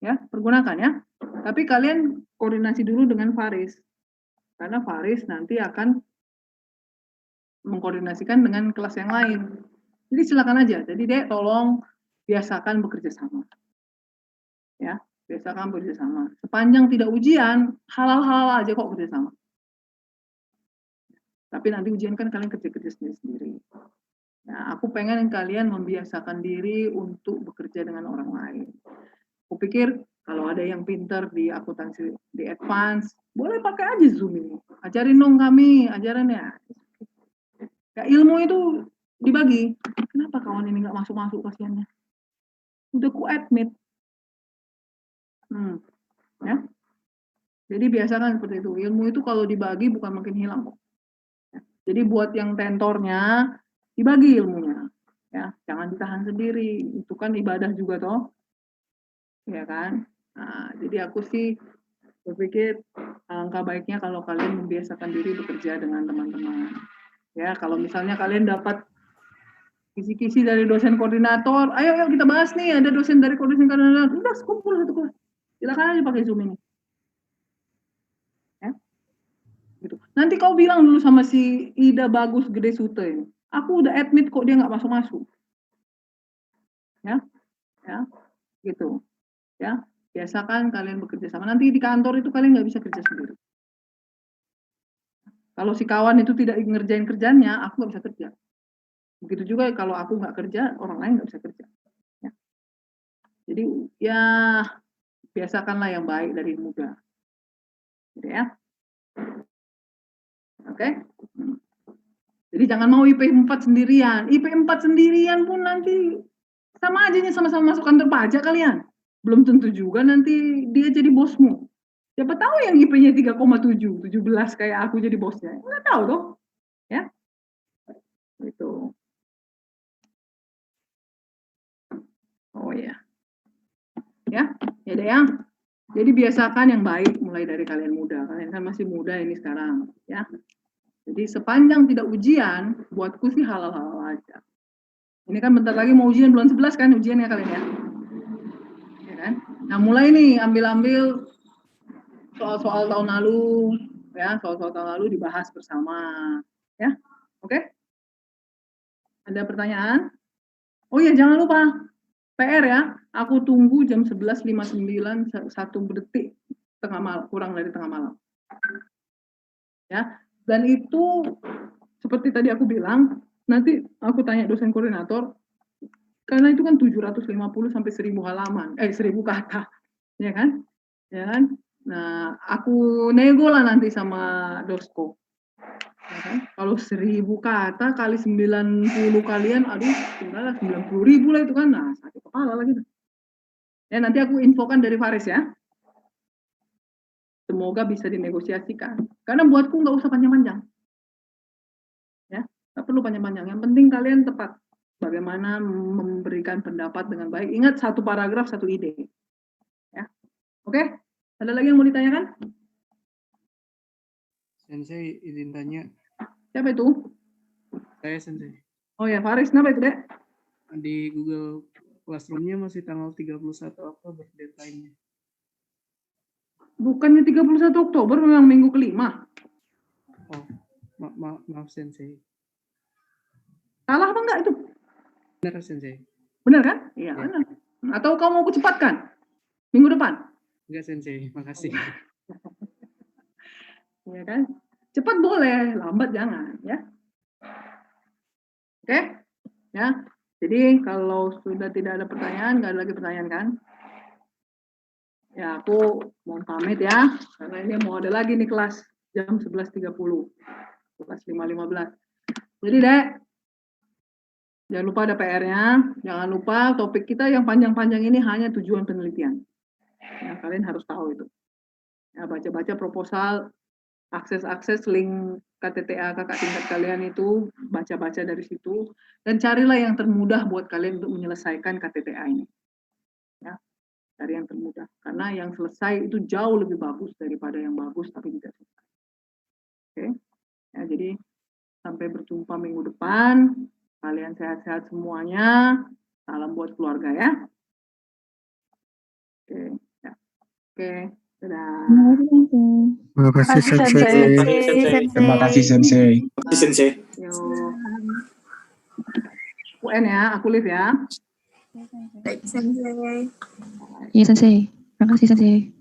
Ya, pergunakan ya. Tapi kalian koordinasi dulu dengan Faris. Karena Faris nanti akan mengkoordinasikan dengan kelas yang lain. Jadi silakan aja. Jadi Dek, tolong biasakan bekerja sama. Ya, biasakan bekerja sama. Sepanjang tidak ujian, halal-halal aja kok bekerja sama. Tapi nanti ujian kan kalian kerja-kerja sendiri-sendiri. Nah, aku pengen kalian membiasakan diri untuk bekerja dengan orang lain. Aku pikir kalau ada yang pintar di akuntansi, di advance, boleh pakai aja Zoom ini. Ajarin dong kami, ajarannya. Ya, ilmu itu dibagi. Kenapa kawan ini nggak masuk-masuk kasihannya? Udah ku admit. Ya. Jadi biasakan seperti itu. Ilmu itu kalau dibagi bukan makin hilang kok. Ya. Jadi buat yang tentornya, dibagi ilmunya. Ya, jangan ditahan sendiri. Itu kan ibadah juga toh. Ya kan? Nah, jadi aku sih berpikir alangkah baiknya kalau kalian membiasakan diri bekerja dengan teman-teman. Ya, kalau misalnya kalian dapat kisi-kisi dari dosen koordinator, ayo kita bahas nih, ada dosen dari koordinator, udah kumpul satu kelas. Silakan aja pakai Zoom ini. Ya. Gitu. Nanti kau bilang dulu sama si Ida Bagus Gede Sute ini. Aku udah admit kok dia nggak masuk-masuk. Ya. Ya. Gitu. Ya, biasakan kalian bekerja sama. Nanti di kantor itu kalian nggak bisa kerja sendiri. Kalau si kawan itu tidak ngerjain kerjanya, aku nggak bisa kerja. Begitu juga kalau aku nggak kerja, orang lain nggak bisa kerja. Ya. Jadi ya biasakanlah yang baik dari muda. Gitu ya. Oke? Jadi jangan mau IP 4 sendirian. IP 4 sendirian pun nanti sama aja sama-sama masuk kantor pajak kalian. Belum tentu juga nanti dia jadi bosmu. Siapa tahu yang IP-nya 3,7, 17 kayak aku jadi bosnya. Nggak tahu dong. Ya. Itu. Oh ya. Ya, ya deh ya. Jadi biasakan yang baik mulai dari kalian muda. Kalian kan masih muda ini sekarang, ya. Jadi sepanjang tidak ujian, buatku sih halal-halal aja. Ini kan bentar lagi mau ujian bulan 11 kan ujiannya kalian ya. Ya kan? Nah, mulai nih ambil-ambil soal-soal tahun lalu, ya, soal-soal tahun lalu dibahas bersama, ya. Oke? Ada pertanyaan? Oh iya, jangan lupa PR ya, aku tunggu jam 11.59 1 detik kurang dari tengah malam. Ya, dan itu seperti tadi aku bilang, nanti aku tanya dosen koordinator, karena itu kan 750 sampai 1000 halaman, 1000 kata, ya kan? Ya kan? Nah, aku nego lah nanti sama dosko. Ya kan? Kalau 1000 kata kali 90 kalian, aduh, tinggal 90.000 lah itu kan, nah sakit kepala lagi. Ya, nanti aku infokan dari Faris ya. Semoga bisa dinegosiasikan. Karena buatku nggak usah panjang-panjang. Ya, nggak perlu panjang-panjang. Yang penting kalian tepat bagaimana memberikan pendapat dengan baik. Ingat, 1 paragraf 1 ide. Ya, oke? Ada lagi yang mau ditanyakan? Sensei, izin tanya. Siapa itu? Saya, Sensei. Oh ya, Faris. Kenapa itu, Dek? Di Google Classroom-nya masih tanggal 31 Oktober deadline-nya. Bukannya 31 Oktober memang minggu kelima? Oh, maaf Sensei. Salah apa enggak itu? Benar, Sensei. Benar kan? Iya, benar. Atau kamu mau kucepatkan? Minggu depan? Enggak, Sensei. Makasih. Iya kan? Cepat boleh, lambat jangan, ya. Oke? Ya. Jadi kalau sudah tidak ada pertanyaan, nggak ada lagi pertanyaan kan? Ya, aku mohon pamit ya, karena ini mau ada lagi nih kelas jam 11.30, kelas 5.15. Jadi, Dek, jangan lupa ada PR-nya, jangan lupa topik kita yang panjang-panjang ini hanya tujuan penelitian. Ya, kalian harus tahu itu. Ya, baca-baca proposal, akses link KTTA kakak tingkat kalian itu, baca-baca dari situ, dan carilah yang termudah buat kalian untuk menyelesaikan KTTA ini. Ya. Dari yang termudah, karena yang selesai itu jauh lebih bagus daripada yang bagus tapi tidak selesai. Oke, ya, jadi sampai berjumpa minggu depan. Kalian sehat-sehat semuanya. Salam buat keluarga ya. Oke, ya. Oke, dadah. Terima kasih Sensei. Terima kasih Sensei. Terima kasih Sensei. Yo. UN ya, aku live ya. Baik, Sensei. Iya, Sensei. Terima kasih, Sensei.